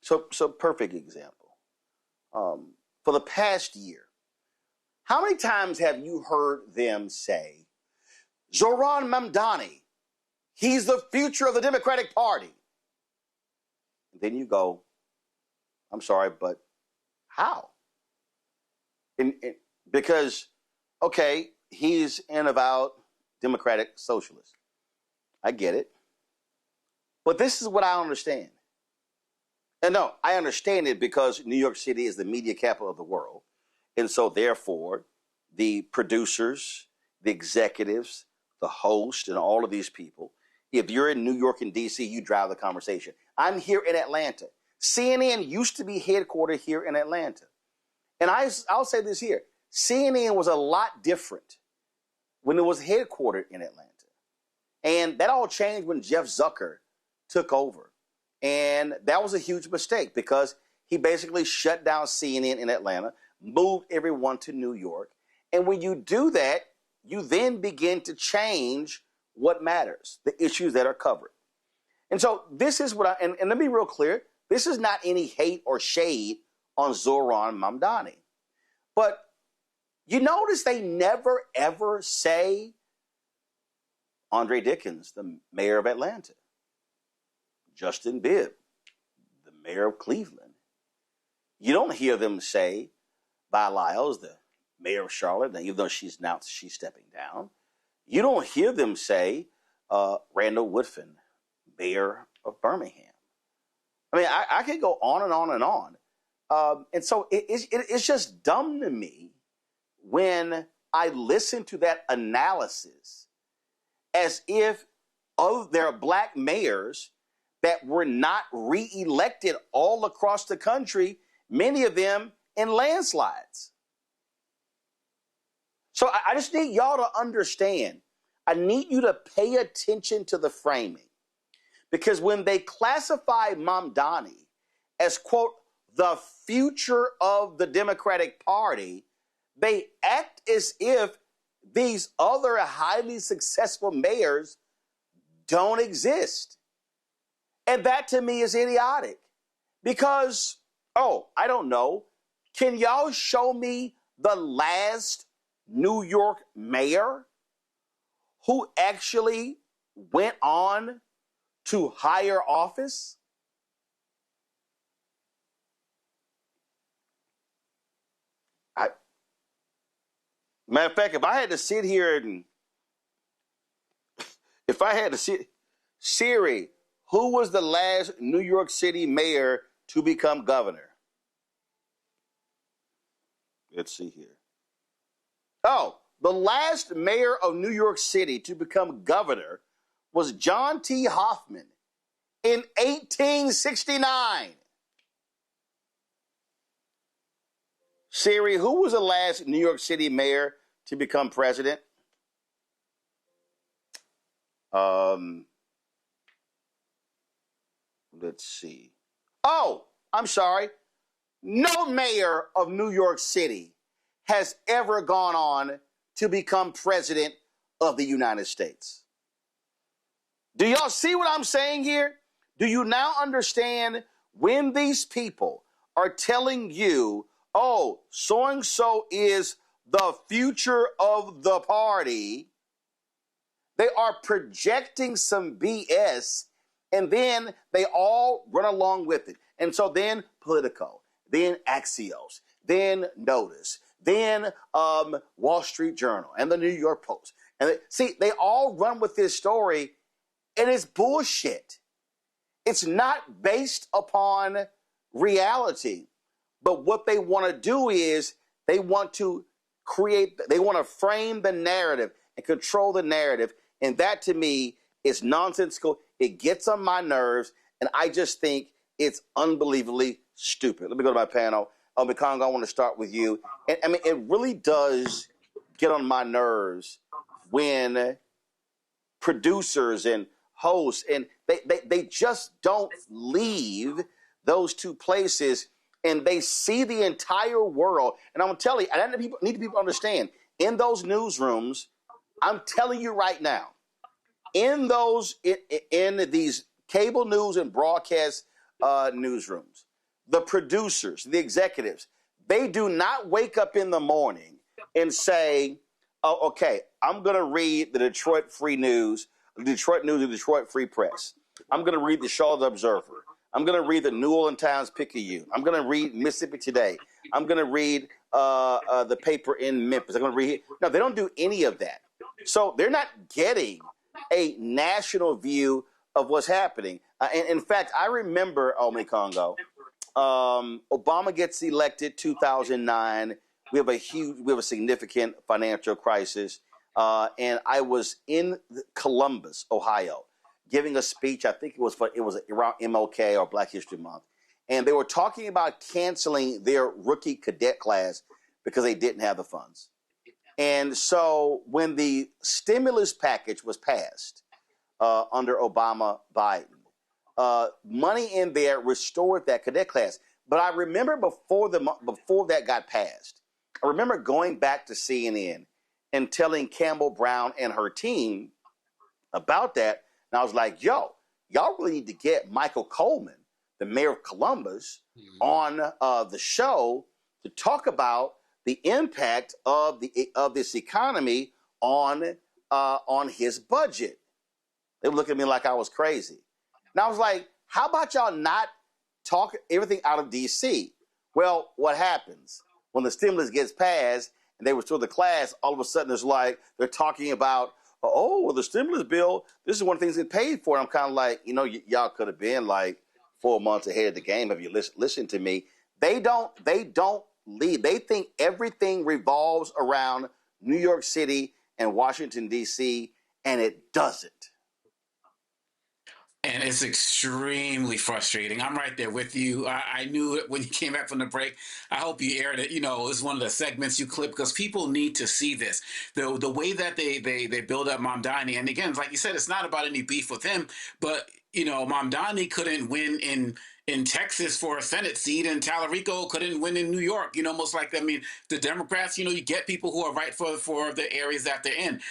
So perfect example. For the past year, how many times have you heard them say, Zohran Mamdani, he's the future of the Democratic Party? And then you go, I'm sorry, but how? Because, okay, he's an avowed democratic socialist. I get it. But this is what I understand. And no, I understand it because New York City is the media capital of the world. And so therefore, the producers, the executives, the host, and all of these people, if you're in New York and D.C., you drive the conversation. I'm here in Atlanta. CNN used to be headquartered here in Atlanta. And I'll say this here. CNN was a lot different when it was headquartered in Atlanta. And that all changed when Jeff Zucker took over. And that was a huge mistake because he basically shut down CNN in Atlanta, moved everyone to New York. And when you do that, you then begin to change what matters, the issues that are covered. And so this is what and let me be real clear, this is not any hate or shade on Zohran Mamdani. But you notice they never, ever say Andre Dickens, the mayor of Atlanta, Justin Bibb, the mayor of Cleveland. You don't hear them say Vi Lyles, the mayor of Charlotte, even though she's stepping down. You don't hear them say Randall Woodfin, mayor of Birmingham. I mean, I could go on and on and on. And so it's just dumb to me when I listen to that analysis as if there are black mayors that were not reelected all across the country, many of them in landslides. So I just need y'all to understand. I need you to pay attention to the framing. Because when they classify Mamdani as, quote, the future of the Democratic Party, they act as if these other highly successful mayors don't exist. And that to me is idiotic. Because, I don't know, can y'all show me the last New York mayor who actually went on to higher office? Matter of fact, if I had to sit here and Siri, who was the last New York City mayor to become governor? Let's see here. The last mayor of New York City to become governor was John T. Hoffman in 1869. Siri, who was the last New York City mayor to become president? Let's see. I'm sorry. No mayor of New York City has ever gone on to become president of the United States. Do y'all see what I'm saying here? Do you now understand when these people are telling you, oh, so-and-so is the future of the party, they are projecting some BS, and then they all run along with it. And so then Politico, then Axios, then Notice, then Wall Street Journal, and the New York Post. And they all run with this story, and it's bullshit. It's not based upon reality. But what they want to do is they want to frame the narrative and control the narrative. And that, to me, is nonsensical. It gets on my nerves, and I just think it's unbelievably stupid. Let me go to my panel. Mikongo, I want to start with you. And, I mean, it really does get on my nerves when producers and hosts, and they just don't leave those two places, and they see the entire world. And I'm going to tell you, and I need people to understand, in those newsrooms, I'm telling you right now, in these cable news and broadcast newsrooms, the producers, the executives, they do not wake up in the morning and say, oh, okay, I'm going to read the Detroit Free News, the Detroit Free Press. I'm going to read the Charlotte Observer. I'm going to read the New Orleans Times-Picayune. I'm going to read Mississippi Today. I'm going to read the paper in Memphis. I'm going to read. No, they don't do any of that. So they're not getting a national view of what's happening. And in fact, I remember, Mikongo, Obama gets elected 2009. We have a significant financial crisis. And I was in Columbus, Ohio, giving a speech. I think it was around MLK or Black History Month. And they were talking about canceling their rookie cadet class because they didn't have the funds. And so when the stimulus package was passed under Obama Biden, money in there restored that cadet class. But I remember before that got passed, I remember going back to CNN and telling Campbell Brown and her team about that. And I was like, yo, y'all really need to get Michael Coleman, the mayor of Columbus, on the show to talk about the impact of this economy on his budget. They were looking at me like I was crazy. And I was like, how about y'all not talk everything out of D.C.? Well, what happens when the stimulus gets passed and they restore the class, all of a sudden it's like they're talking about, the stimulus bill, this is one of the things they paid for. And I'm kind of like, y'all could have been like 4 months ahead of the game if you listen to me. They don't lead. They think everything revolves around New York City and Washington, D.C., and it doesn't. And it's extremely frustrating. I'm right there with you. I knew it when you came back from the break. I hope you aired it. It's one of the segments you clip because people need to see this. The way that they build up Mamdani, and again, like you said, it's not about any beef with him, but Mamdani couldn't win in Texas for a Senate seat, and Tallarico couldn't win in New York. Most like, the Democrats, you get people who are right for the areas that they're in.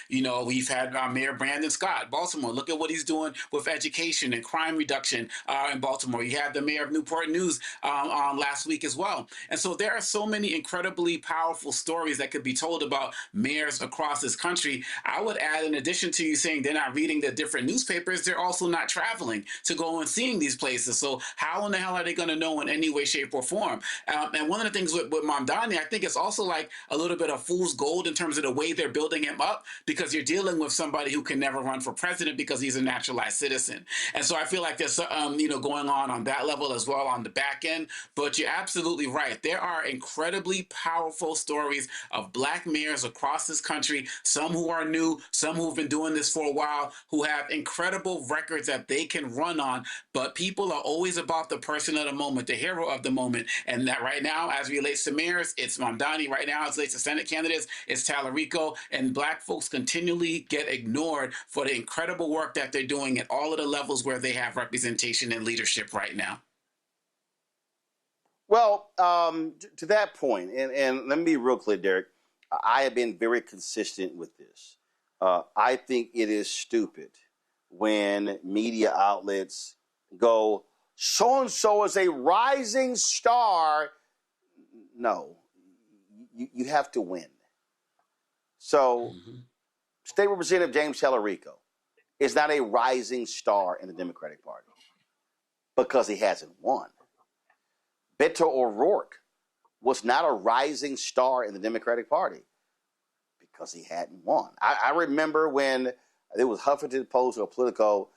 We've had Mayor Brandon Scott, Baltimore. Look at what he's doing with education and crime reduction in Baltimore. You had the mayor of Newport News last week as well. And so there are so many incredibly powerful stories that could be told about mayors across this country. I would add, in addition to you saying they're not reading the different newspapers, they're also not traveling to go and seeing these places. So how in the hell are they going to know in any way, shape, or form? And one of the things with Mamdani, I think it's also like a little bit of fool's gold in terms of the way they're building him up, because you're dealing with somebody who can never run for president because he's a naturalized citizen. And so I feel like there's going on that level as well on the back end. But you're absolutely right. There are incredibly powerful stories of Black mayors across this country, some who are new, some who've been doing this for a while, who have incredible records that they can run on. But people are always about the person of the moment, the hero of the moment. And that right now, as it relates to mayors, it's Mamdani. Right now, as it relates to Senate candidates, it's Tallarico. And Black folks continually get ignored for the incredible work that they're doing at all of the levels where they have representation and leadership right now. Well, to that point, and let me be real clear, Derek, I have been very consistent with this. I think it is stupid when media outlets go, so-and-so is a rising star. No, you have to win. So State Representative James Tellerico is not a rising star in the Democratic Party because he hasn't won. Beto O'Rourke was not a rising star in the Democratic Party because he hadn't won. I remember when it was Huffington Post or Politico,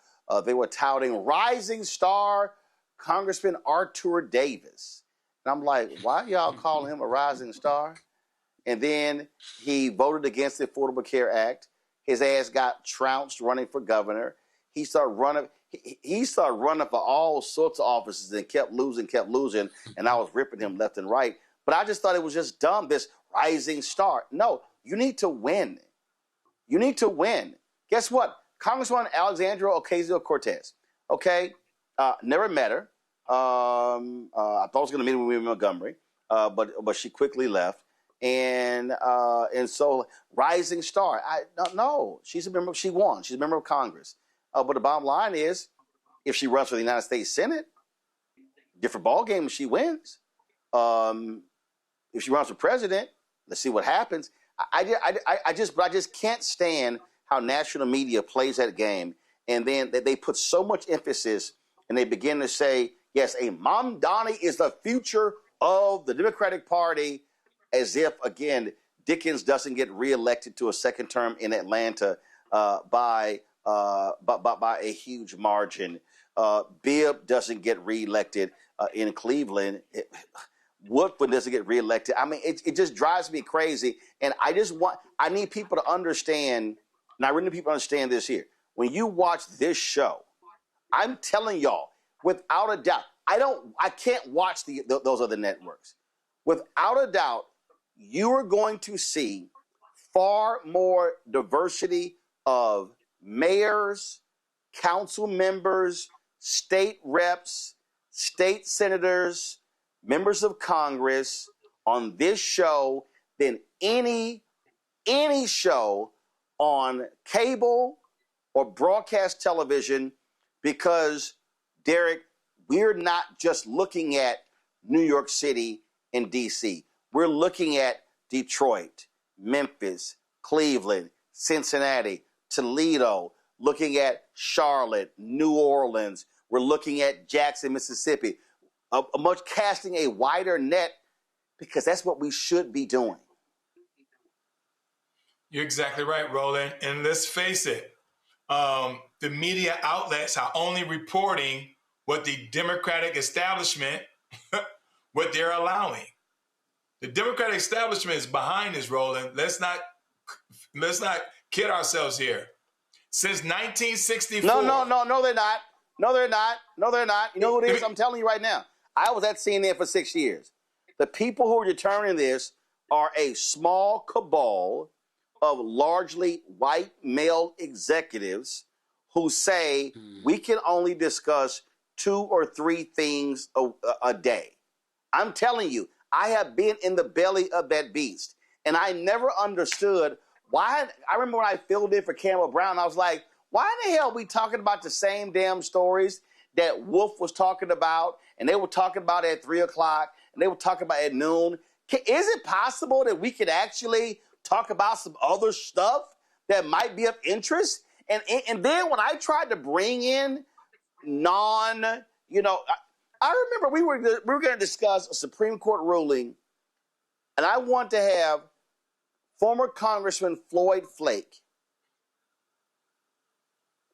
they were touting rising star Congressman Arthur Davis. And I'm like, why y'all calling him a rising star? And then he voted against the Affordable Care Act. His ass got trounced running for governor. He started running for all sorts of offices and kept losing. And I was ripping him left and right. But I just thought it was just dumb, this rising star. No, you need to win. You need to win. Guess what? Congresswoman Alexandria Ocasio-Cortez, okay? Never met her. I thought I was going to meet her in Montgomery, but she quickly left. And so rising star. No, she's a member. She won. She's a member of Congress. But the bottom line is, if she runs for the United States Senate, different ballgame if she wins. If she runs for president, let's see what happens. I just can't stand how national media plays that game, and then they put so much emphasis, and they begin to say, yes, a Mamdani is the future of the Democratic Party, as if, again, Dickens doesn't get reelected to a second term in Atlanta by a huge margin. Bibb doesn't get reelected in Cleveland. Woodford doesn't get reelected. I mean, it just drives me crazy. And I need people to understand, and I really need people to understand this here. When you watch this show, I'm telling y'all, without a doubt, I can't watch those other networks. Without a doubt, you are going to see far more diversity of mayors, council members, state reps, state senators, members of Congress on this show than any show on cable or broadcast television, because, Derek, we're not just looking at New York City and D.C. We're looking at Detroit, Memphis, Cleveland, Cincinnati, Toledo, looking at Charlotte, New Orleans. We're looking at Jackson, Mississippi. Much casting a wider net, because that's what we should be doing. You're exactly right, Roland. And let's face it, the media outlets are only reporting what the Democratic establishment, what they're allowing. The Democratic establishment is behind this, Roland. Let's not kid ourselves here. Since 1964. No, they're not. No, they're not. You know who it is? I'm telling you right now. I was at CNN for 6 years. The people who are determining this are a small cabal of largely white male executives who say we can only discuss 2 or 3 things a day. I'm telling you, I have been in the belly of that beast, and I never understood why. I remember when I filled in for Campbell Brown, I was like, why in the hell are we talking about the same damn stories that Wolf was talking about, and they were talking about at 3 o'clock, and they were talking about at noon? Is it possible that we could actually talk about some other stuff that might be of interest? And then when I tried to bring in I remember we were going to discuss a Supreme Court ruling, and I want to have former Congressman Floyd Flake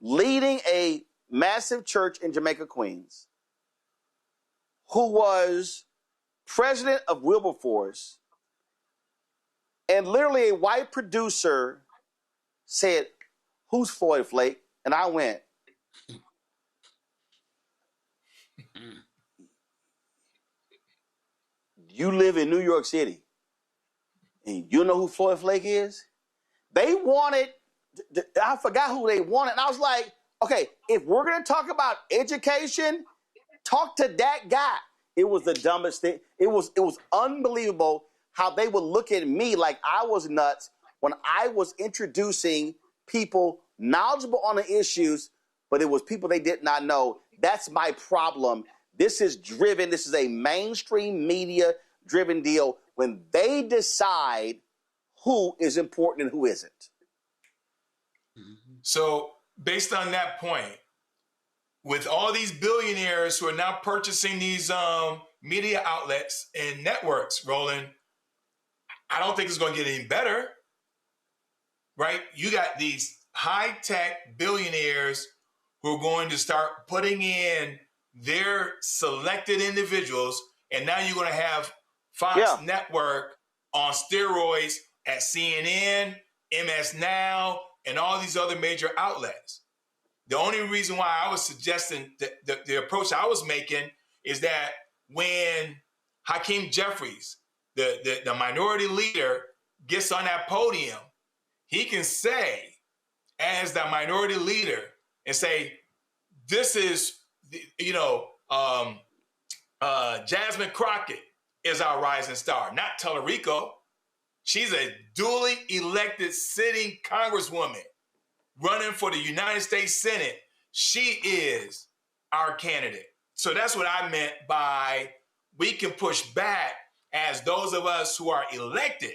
leading a massive church in Jamaica, Queens, who was president of Wilberforce, and literally a white producer said, "Who's Floyd Flake?" And I went, "You live in New York City, and you know who Floyd Flake is?" They wanted, I forgot who they wanted. And I was like, okay, if we're going to talk about education, talk to that guy. It was the dumbest thing. It was unbelievable how they would look at me like I was nuts when I was introducing people knowledgeable on the issues but it was people they did not know. That's my problem. This is driven. This is a mainstream media driven deal when they decide who is important and who isn't. So based on that point, with all these billionaires who are now purchasing these media outlets and networks, Roland, I don't think it's going to get any better, right? You got these high-tech billionaires who are going to start putting in their selected individuals, and now you're going to have Fox Network on steroids at CNN, MS Now, and all these other major outlets. The only reason why I was suggesting the approach I was making is that when Hakeem Jeffries, the minority leader, gets on that podium, he can say, as the minority leader, and say, this is, Jasmine Crockett is our rising star, not Tellerico. She's a duly elected sitting congresswoman running for the United States Senate. She is our candidate. So that's what I meant by we can push back as those of us who are elected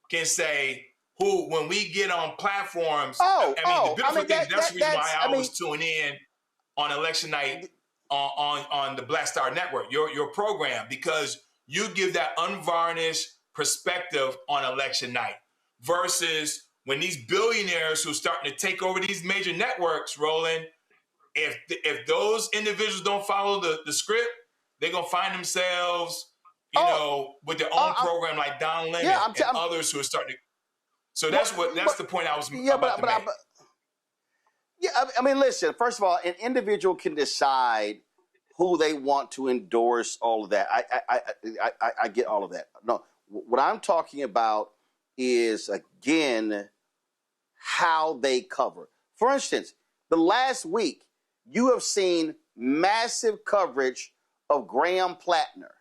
can say who, when we get on platforms, the beautiful thing, that's the reason why I always tune in on election night on the Black Star Network, your program, because you give that unvarnished perspective on election night versus when these billionaires who are starting to take over these major networks, Roland, if those individuals don't follow the script, they're going to find themselves, with their own program like Don Lemon and others who are starting to. So that's the point I was about to make. I mean, listen, first of all, an individual can decide who they want to endorse, all of that. I get all of that. No, what I'm talking about is, again, how they cover. For instance, the last week, you have seen massive coverage of Graham Plattner.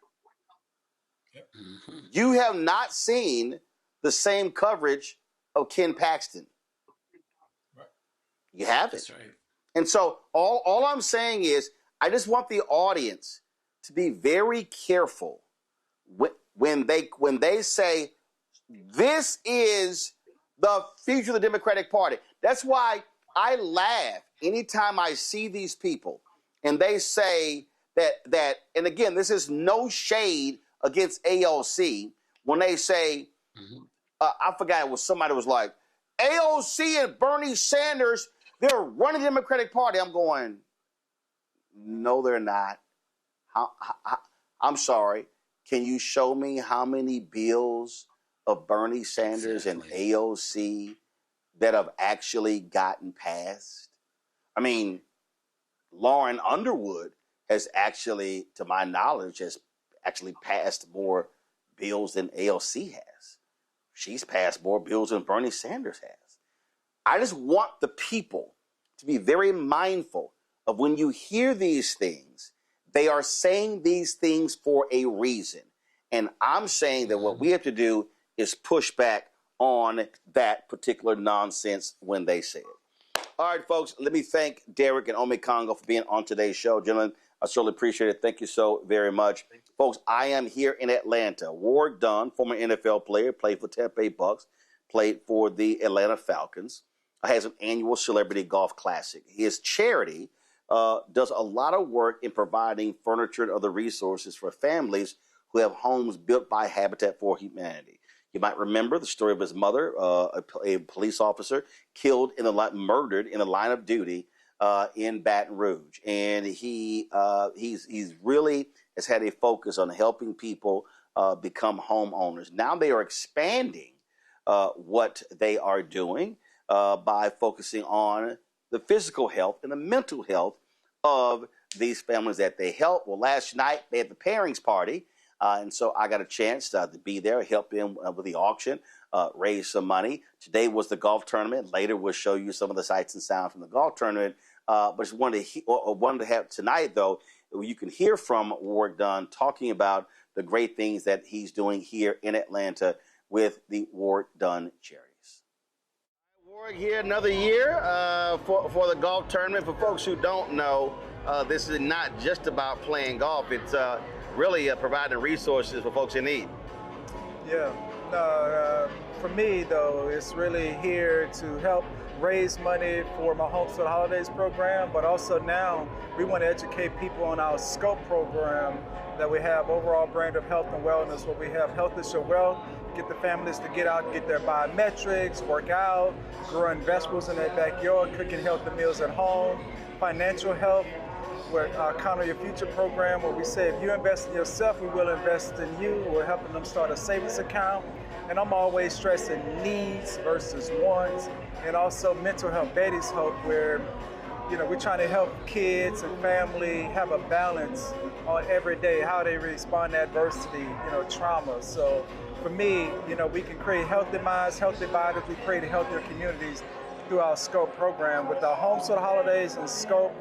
You have not seen the same coverage of Ken Paxton. You haven't. That's right. And so all I'm saying is I just want the audience to be very careful when they say this is the future of the Democratic Party. That's why I laugh anytime I see these people and they say that and again, this is no shade against AOC when they say, I forgot, it was somebody was like, AOC and Bernie Sanders, they're running the Democratic Party. I'm going, no, they're not. I'm sorry. Can you show me how many bills of Bernie Sanders and AOC that have actually gotten passed? I mean, Lauren Underwood has actually, to my knowledge, has actually passed more bills than AOC has. She's passed more bills than Bernie Sanders has. I just want the people to be very mindful of when you hear these things, they are saying these things for a reason. And I'm saying that what we have to do is push back on that particular nonsense when they say it. All right, folks, let me thank Derek and Ome Congo for being on today's show. Gentlemen, I certainly appreciate it. Thank you so very much. Folks, I am here in Atlanta. Warrick Dunn, former NFL player, played for Tampa Bay Bucks, played for the Atlanta Falcons, has an annual celebrity golf classic. His charity does a lot of work in providing furniture and other resources for families who have homes built by Habitat for Humanity. You might remember the story of his mother, a police officer, murdered in the line of duty in Baton Rouge. And he's really has had a focus on helping people become homeowners. Now they are expanding what they are doing by focusing on the physical health and the mental health of these families that they help. Well, last night they had the pairings party, and so I got a chance to be there, help them with the auction, raise some money. Today was the golf tournament. Later we'll show you some of the sights and sounds from the golf tournament. But just wanted to have tonight, though, you can hear from Warrick Dunn talking about the great things that he's doing here in Atlanta with the Warrick Dunn charities. Here another year for the golf tournament. For folks who don't know, this is not just about playing golf. It's really providing resources for folks in need. Yeah. For me, though, it's really here to help raise money for my Homestead Holidays program, but also now we want to educate people on our SCOPE program that we have, overall brand of health and wellness, where we have Health is Your Wealth, get the families to get out and get their biometrics, work out, growing vegetables in their backyard, cooking healthy meals at home, financial health, where our Count on Your Future program, where we say if you invest in yourself, we will invest in you. We're helping them start a savings account. And I'm always stressing needs versus wants, and also mental health, Betty's Hope, where we're trying to help kids and family have a balance on every day, how they respond to adversity, trauma. So for me, we can create healthy minds, healthy bodies. We create healthier communities through our SCOPE program. With our Homestead Holidays and SCOPE,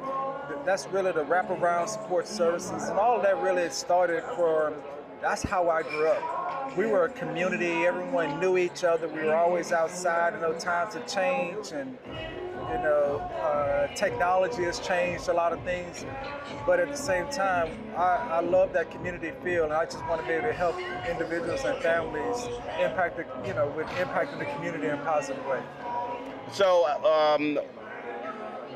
that's really the wraparound support services. And all of that really started that's how I grew up. We were a community, everyone knew each other. We were always outside. Times have changed, and technology has changed a lot of things. But at the same time, I love that community feel, and I just want to be able to help individuals and families with impacting the community in a positive way. So,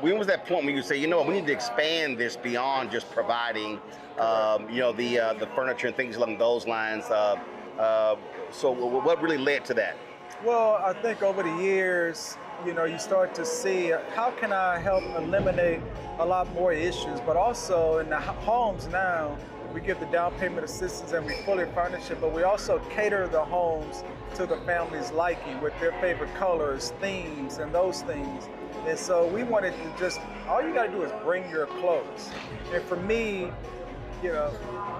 when was that point when you say, we need to expand this beyond just providing, the furniture and things along those lines? So what really led to that? Well, I think over the years, you start to see how can I help eliminate a lot more issues, but also in the homes now, we give the down payment assistance and we fully furnish it, but we also cater the homes to the family's liking with their favorite colors, themes, and those things. And so we wanted to all you got to do is bring your clothes. And for me,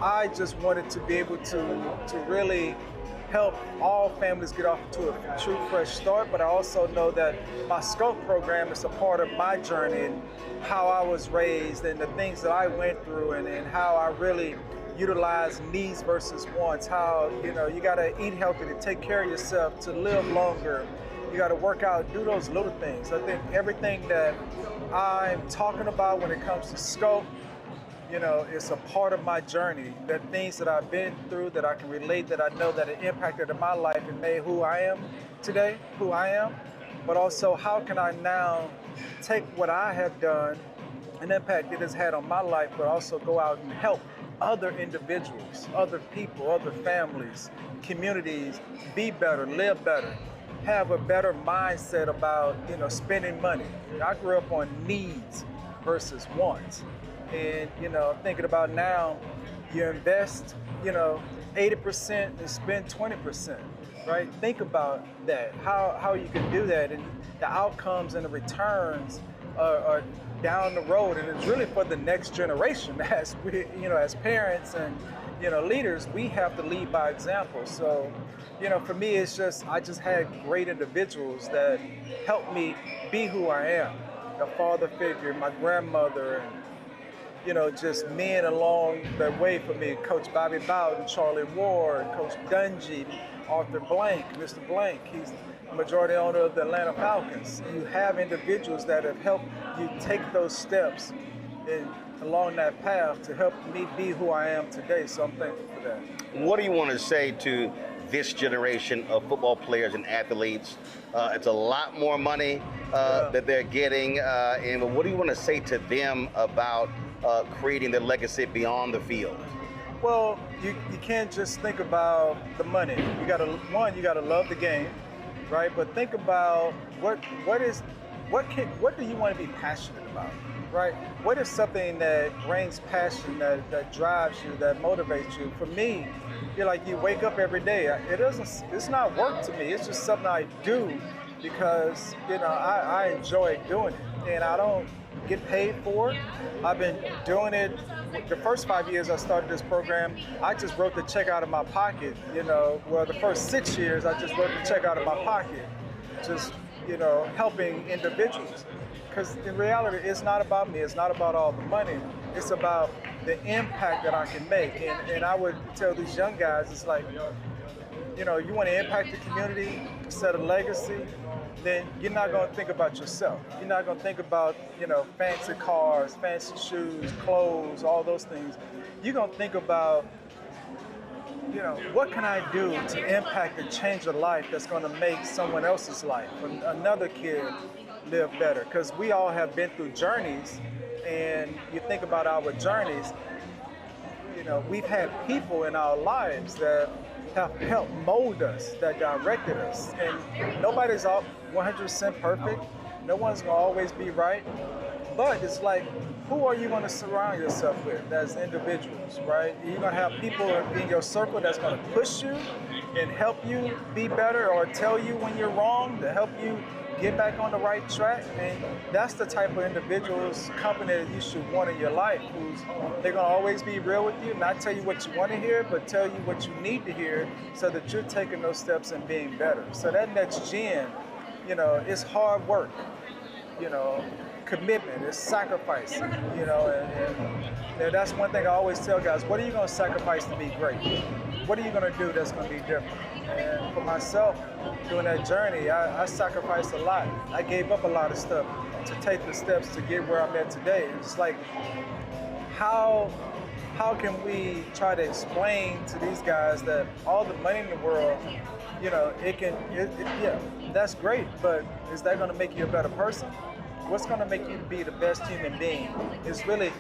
I just wanted to be able to really help all families get off to a true fresh start, but I also know that my SCOPE program is a part of my journey and how I was raised and the things that I went through and how I really utilize needs versus wants, how, you gotta eat healthy to take care of yourself, to live longer. You gotta work out, do those little things. I think everything that I'm talking about when it comes to SCOPE, it's a part of my journey, that things that I've been through that I can relate, that I know that it impacted in my life and made who I am today, who I am. But also, how can I now take what I have done, an impact it has had on my life, but also go out and help other individuals, other people, other families, communities be better, live better, have a better mindset about, spending money. I grew up on needs versus wants. And, thinking about now, you invest, 80% and spend 20%, right? Think about that, how you can do that, and the outcomes and the returns are down the road, and it's really for the next generation. As we, as parents and, leaders, we have to lead by example. So, for me, it's I just had great individuals that helped me be who I am. A father figure, my grandmother, and just men along the way for me, Coach Bobby Bowden, Charlie Ward, Coach Dungy, Arthur Blank, Mr. Blank. He's the majority owner of the Atlanta Falcons. You have individuals that have helped you take those steps along that path to help me be who I am today, so I'm thankful for that. What do you want to say to this generation of football players and athletes? It's a lot more money that they're getting, and what do you want to say to them about creating their legacy beyond the field? Well, you can't just think about the money. You gotta love the game, right? But think about what do you want to be passionate about, right? What is something that brings passion, that drives you, that motivates you? For me, you wake up every day. It's not work to me. It's just something I do because I enjoy doing it, and I don't get paid for it. I've been doing it. The first 5 years I started this program, I just wrote the check out of my pocket. The first 6 years I just wrote the check out of my pocket, just helping individuals. Because in reality, it's not about me. It's not about all the money. It's about the impact that I can make. And I would tell these young guys, it's like, you want to impact the community, set a legacy, then you're not going to think about yourself. You're not going to think about, fancy cars, fancy shoes, clothes, all those things. You're going to think about, what can I do to impact and change a life that's going to make someone else's life, another kid, live better? Because we all have been through journeys, and you think about our journeys, we've had people in our lives that have helped mold us, that directed us. And nobody's 100% perfect. No one's going to always be right. But it's like, who are you going to surround yourself with as individuals, right? You're going to have people in your circle that's going to push you and help you be better, or tell you when you're wrong, to help you get back on the right track. And that's the type of individuals, company that you should want in your life, they're going to always be real with you, not tell you what you want to hear, but tell you what you need to hear so that you're taking those steps and being better. So that next gen, it's hard work, commitment, it's sacrifice, and that's one thing I always tell guys: what are you going to sacrifice to be great? What are you going to do that's going to be different? And for myself, during that journey, I sacrificed a lot. I gave up a lot of stuff to take the steps to get where I'm at today. It's like, how can we try to explain to these guys that all the money in the world, that's great, but is that going to make you a better person? What's going to make you be the best human being is really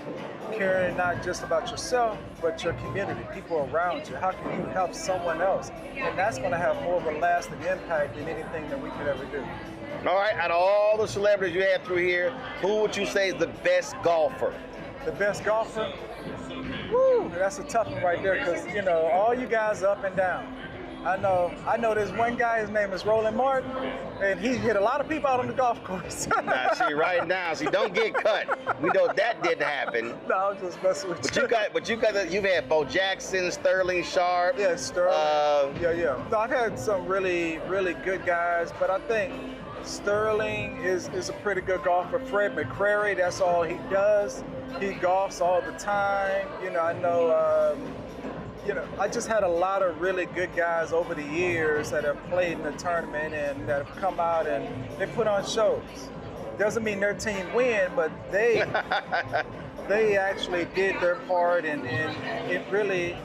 caring not just about yourself, but your community, people around you. How can you help someone else? And that's going to have more of a lasting impact than anything that we could ever do. All right, out of all the celebrities you had through here, who would you say is the best golfer? The best golfer? Woo, that's a tough one right there, because, all you guys are up and down. I know there's one guy, his name is Roland Martin, and he hit a lot of people out on the golf course. Now, don't get cut. We know that didn't happen. No, I'm just messing with you. You've had Bo Jackson, Sterling Sharp. Yeah, Sterling. Yeah. No, I've had some really, really good guys, but I think Sterling is a pretty good golfer. Fred McCrary, that's all he does. He golfs all the time. I know. I just had a lot of really good guys over the years that have played in the tournament and that have come out and they put on shows. Doesn't mean their team win, but they actually did their part, and it really,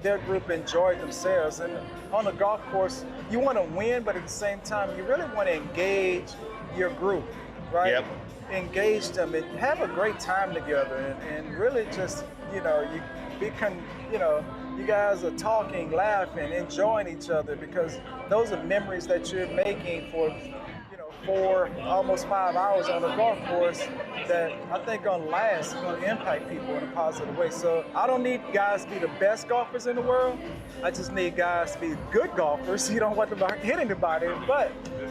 their group enjoyed themselves. And on the golf course, you want to win, but at the same time, you really want to engage your group, right? Yep. Engage them and have a great time together, and really just, you guys are talking, laughing, enjoying each other, because those are memories that you're making for, 4, almost 5 hours on the golf course that I think gonna last, gonna impact people in a positive way. So I don't need guys to be the best golfers in the world. I just need guys to be good golfers. You don't want them to hit anybody, but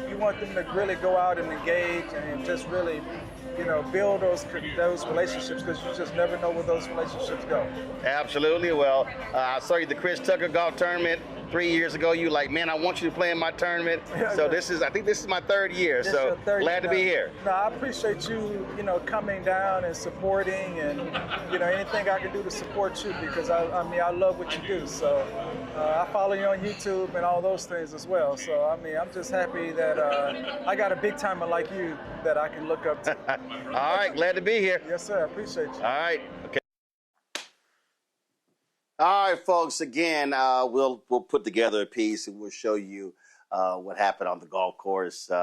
you want them to really go out and engage and just really, build those relationships, because you just never know where those relationships go. Absolutely. Well, I saw you at the Chris Tucker golf tournament 3 years ago. You like, man, I want you to play in my tournament. So I think this is my 3rd year. So glad to be here. No, I appreciate you, coming down and supporting, and anything I can do to support you, because I love what you do. So I follow you on YouTube and all those things as well. So I'm just happy that I got a big timer like you that I can look up to. All right, glad to be here. Yes, sir. I appreciate you. All right. Okay. All right, folks. Again, we'll put together a piece and we'll show you what happened on the golf course here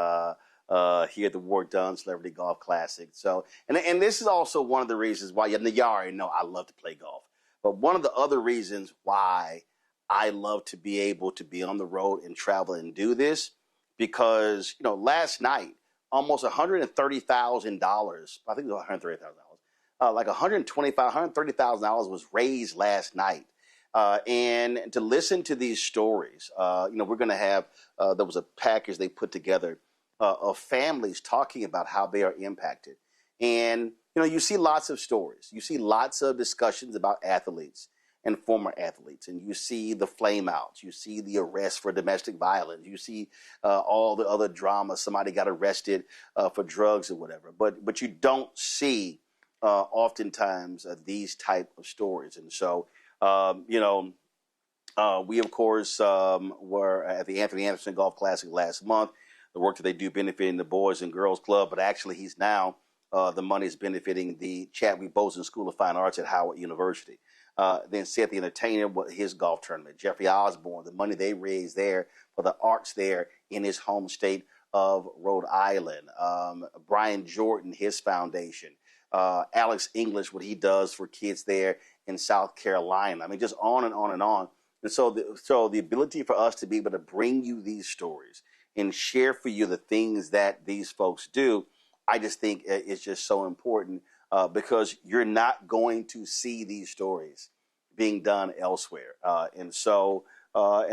at the Ward Dunn Celebrity Golf Classic. So, and this is also one of the reasons why y'all already know I love to play golf. But one of the other reasons why I love to be able to be on the road and travel and do this, because last night, almost $130,000. I think it was $130,000. Like $130,000 was raised last night. And to listen to these stories, we're going to have, there was a package they put together of families talking about how they are impacted. And, you see lots of stories. You see lots of discussions about athletes and former athletes. And you see the flame outs. You see the arrest for domestic violence. You see all the other drama. Somebody got arrested for drugs or whatever. But you don't see oftentimes these type of stories. And so, we, of course, were at the Anthony Anderson Golf Classic last month. the work that they do benefiting the Boys and Girls Club, but actually he's now, the money is benefiting the Chadwick Boseman School of Fine Arts at Howard University. Then Seth the Entertainer, his golf tournament. Jeffrey Osborne, the money they raised there for the arts there in his home state of Rhode Island. Brian Jordan, his foundation. Alex English, what he does for kids there in South Carolina. I mean, just on and on and on. And so the ability for us to be able to bring you these stories and share for you the things that these folks do, I just think it's just so important because you're not going to see these stories being done elsewhere. And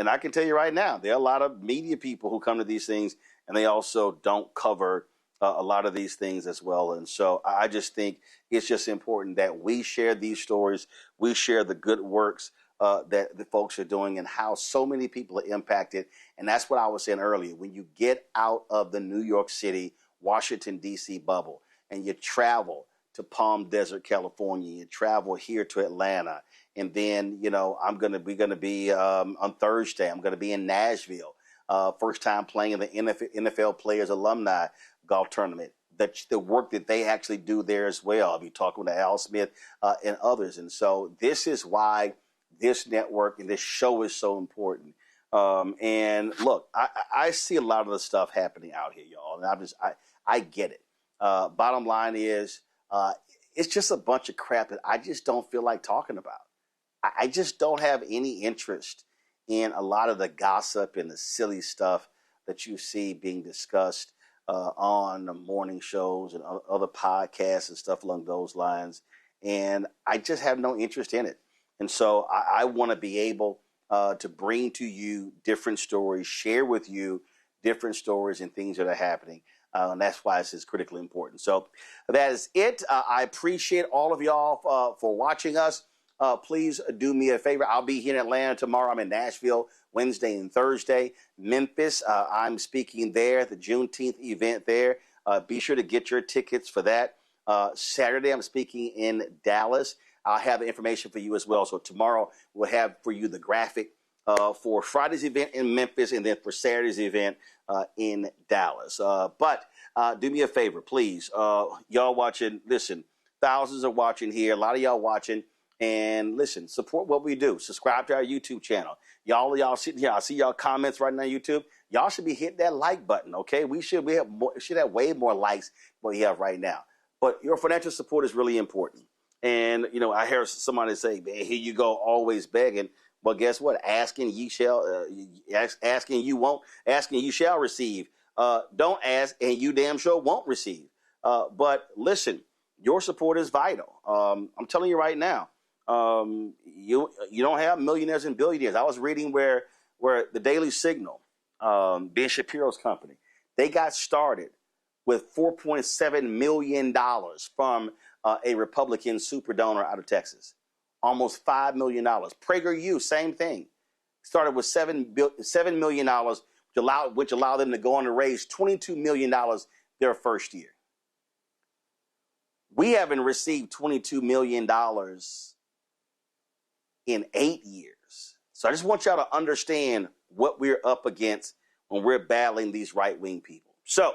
I can tell you right now, there are a lot of media people who come to these things and they also don't cover a lot of these things as well. And so I just think it's just important that we share these stories. We share the good works that the folks are doing and how so many people are impacted. And that's what I was saying earlier. When you get out of the New York City, Washington, D.C. bubble and you travel to Palm Desert, California, you travel here to Atlanta. And then, we're going to be on Thursday, I'm going to be in Nashville. First time playing in the NFL Players Alumni Golf Tournament. The work that they actually do there as well. I'll be talking to Al Smith and others. And so this is why this network and this show is so important. And look, I see a lot of the stuff happening out here, y'all. And I get it. Bottom line is, it's just a bunch of crap that I just don't feel like talking about. I just don't have any interest in a lot of the gossip and the silly stuff that you see being discussed on the morning shows and other podcasts and stuff along those lines. And I just have no interest in it. And so I want to be able to bring to you different stories, share with you different stories and things that are happening. And that's why this is critically important. So that is it. I appreciate all of y'all for watching us. Please do me a favor. I'll be here in Atlanta tomorrow. I'm in Nashville Wednesday and Thursday. Memphis, I'm speaking there at the Juneteenth event there. Be sure to get your tickets for that. Saturday, I'm speaking in Dallas. I'll have the information for you as well. So tomorrow, we'll have for you the graphic for Friday's event in Memphis and then for Saturday's event in Dallas. But do me a favor, please. Y'all watching, listen, thousands are watching here. A lot of y'all watching. And listen, support what we do. Subscribe to our YouTube channel. Y'all sitting here. I see y'all comments right now on YouTube. Y'all should be hitting that like button, okay? We should have way more likes than we have right now. But your financial support is really important. And, I hear somebody say, man, here you go, always begging. Well, guess what? Asking you shall receive. Don't ask and you damn sure won't receive. But listen, your support is vital. I'm telling you right now. You don't have millionaires and billionaires. I was reading where the Daily Signal, Ben Shapiro's company, they got started with $4.7 million from a Republican super donor out of Texas. Almost $5 million. PragerU, same thing. Started with $7 million, which allowed them to go on to raise $22 million their first year. We haven't received $22 million in 8 years. So I just want y'all to understand what we're up against when we're battling these right-wing people. So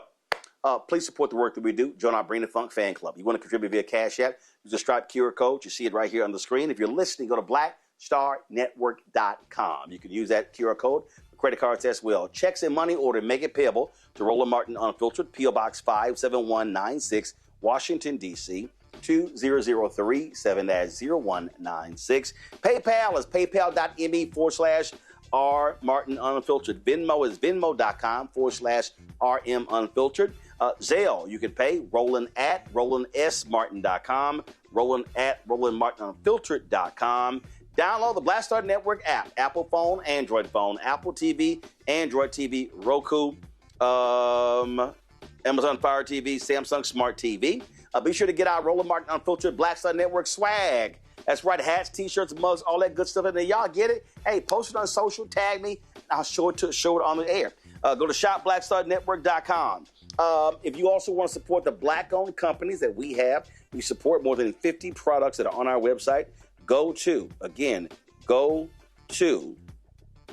please support the work that we do. Join our Bring the Funk fan club. You want to contribute via Cash App, use the Stripe QR code. You see it right here on the screen. If you're listening, go to blackstarnetwork.com. You can use that QR code for credit cards as well. Checks and money order, make it payable to Roland Martin Unfiltered, P.O. Box 57196, Washington, D.C., 2003 7-0196. PayPal is paypal.me/R Martin Unfiltered. Venmo is venmo.com/RM Unfiltered. Zelle, you can pay Roland@RolandSMartin.com, Roland@RolandMartinUnfiltered.com. Download the Black Star Network app, Apple phone, Android phone, Apple TV, Android TV, Roku, Amazon Fire TV, Samsung Smart TV. Be sure to get our Roland Martin Unfiltered Black Star Network swag. That's right, hats, t-shirts, mugs, all that good stuff in there. Y'all get it? Hey, post it on social, tag me, and I'll show it on the air. Go to shopblackstarnetwork.com. If you also want to support the black-owned companies that we have, we support more than 50 products that are on our website. Go to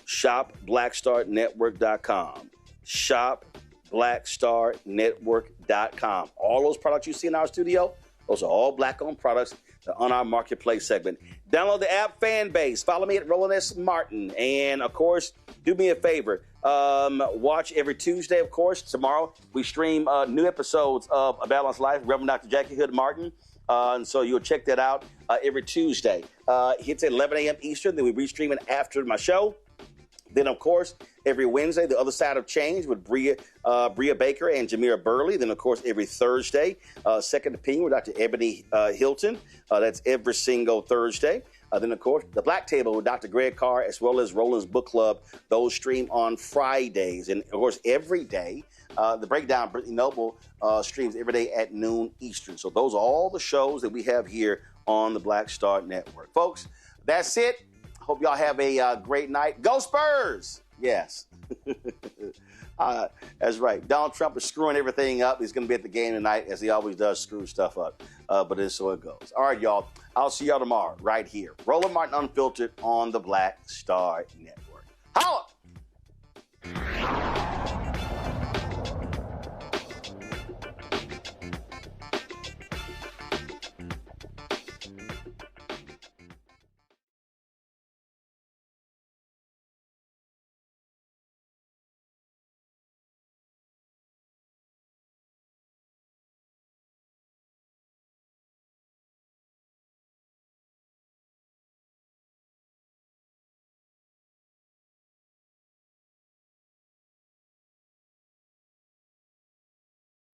shopblackstarnetwork.com. blackstarnetwork.com. All those products you see in our studio, those are all black-owned products on our marketplace segment. Download the app Fan Base. Follow me at Roland S. Martin. And, of course, do me a favor. Watch every Tuesday, of course. Tomorrow, we stream new episodes of A Balanced Life, Reverend Dr. Jackie Hood Martin. And so you'll check that out every Tuesday. Hits at 11 a.m. Eastern. Then we restream it after my show. Then, of course, every Wednesday, The Other Side of Change with Bria Baker and Jamira Burley. Then, of course, every Thursday, Second Opinion with Dr. Ebony Hilton. That's every single Thursday. Then, of course, The Black Table with Dr. Greg Carr, as well as Roland's Book Club. Those stream on Fridays. And, of course, every day, The Breakdown, Brittany Noble, streams every day at noon Eastern. So those are all the shows that we have here on the Black Star Network. Folks, that's it. Hope y'all have a great night. Go Spurs! Yes. That's right. Donald Trump is screwing everything up. He's going to be at the game tonight, as he always does, screw stuff up. But it's so it goes. All right, y'all. I'll see y'all tomorrow right here. Roland Martin Unfiltered on the Black Star Network. Holla!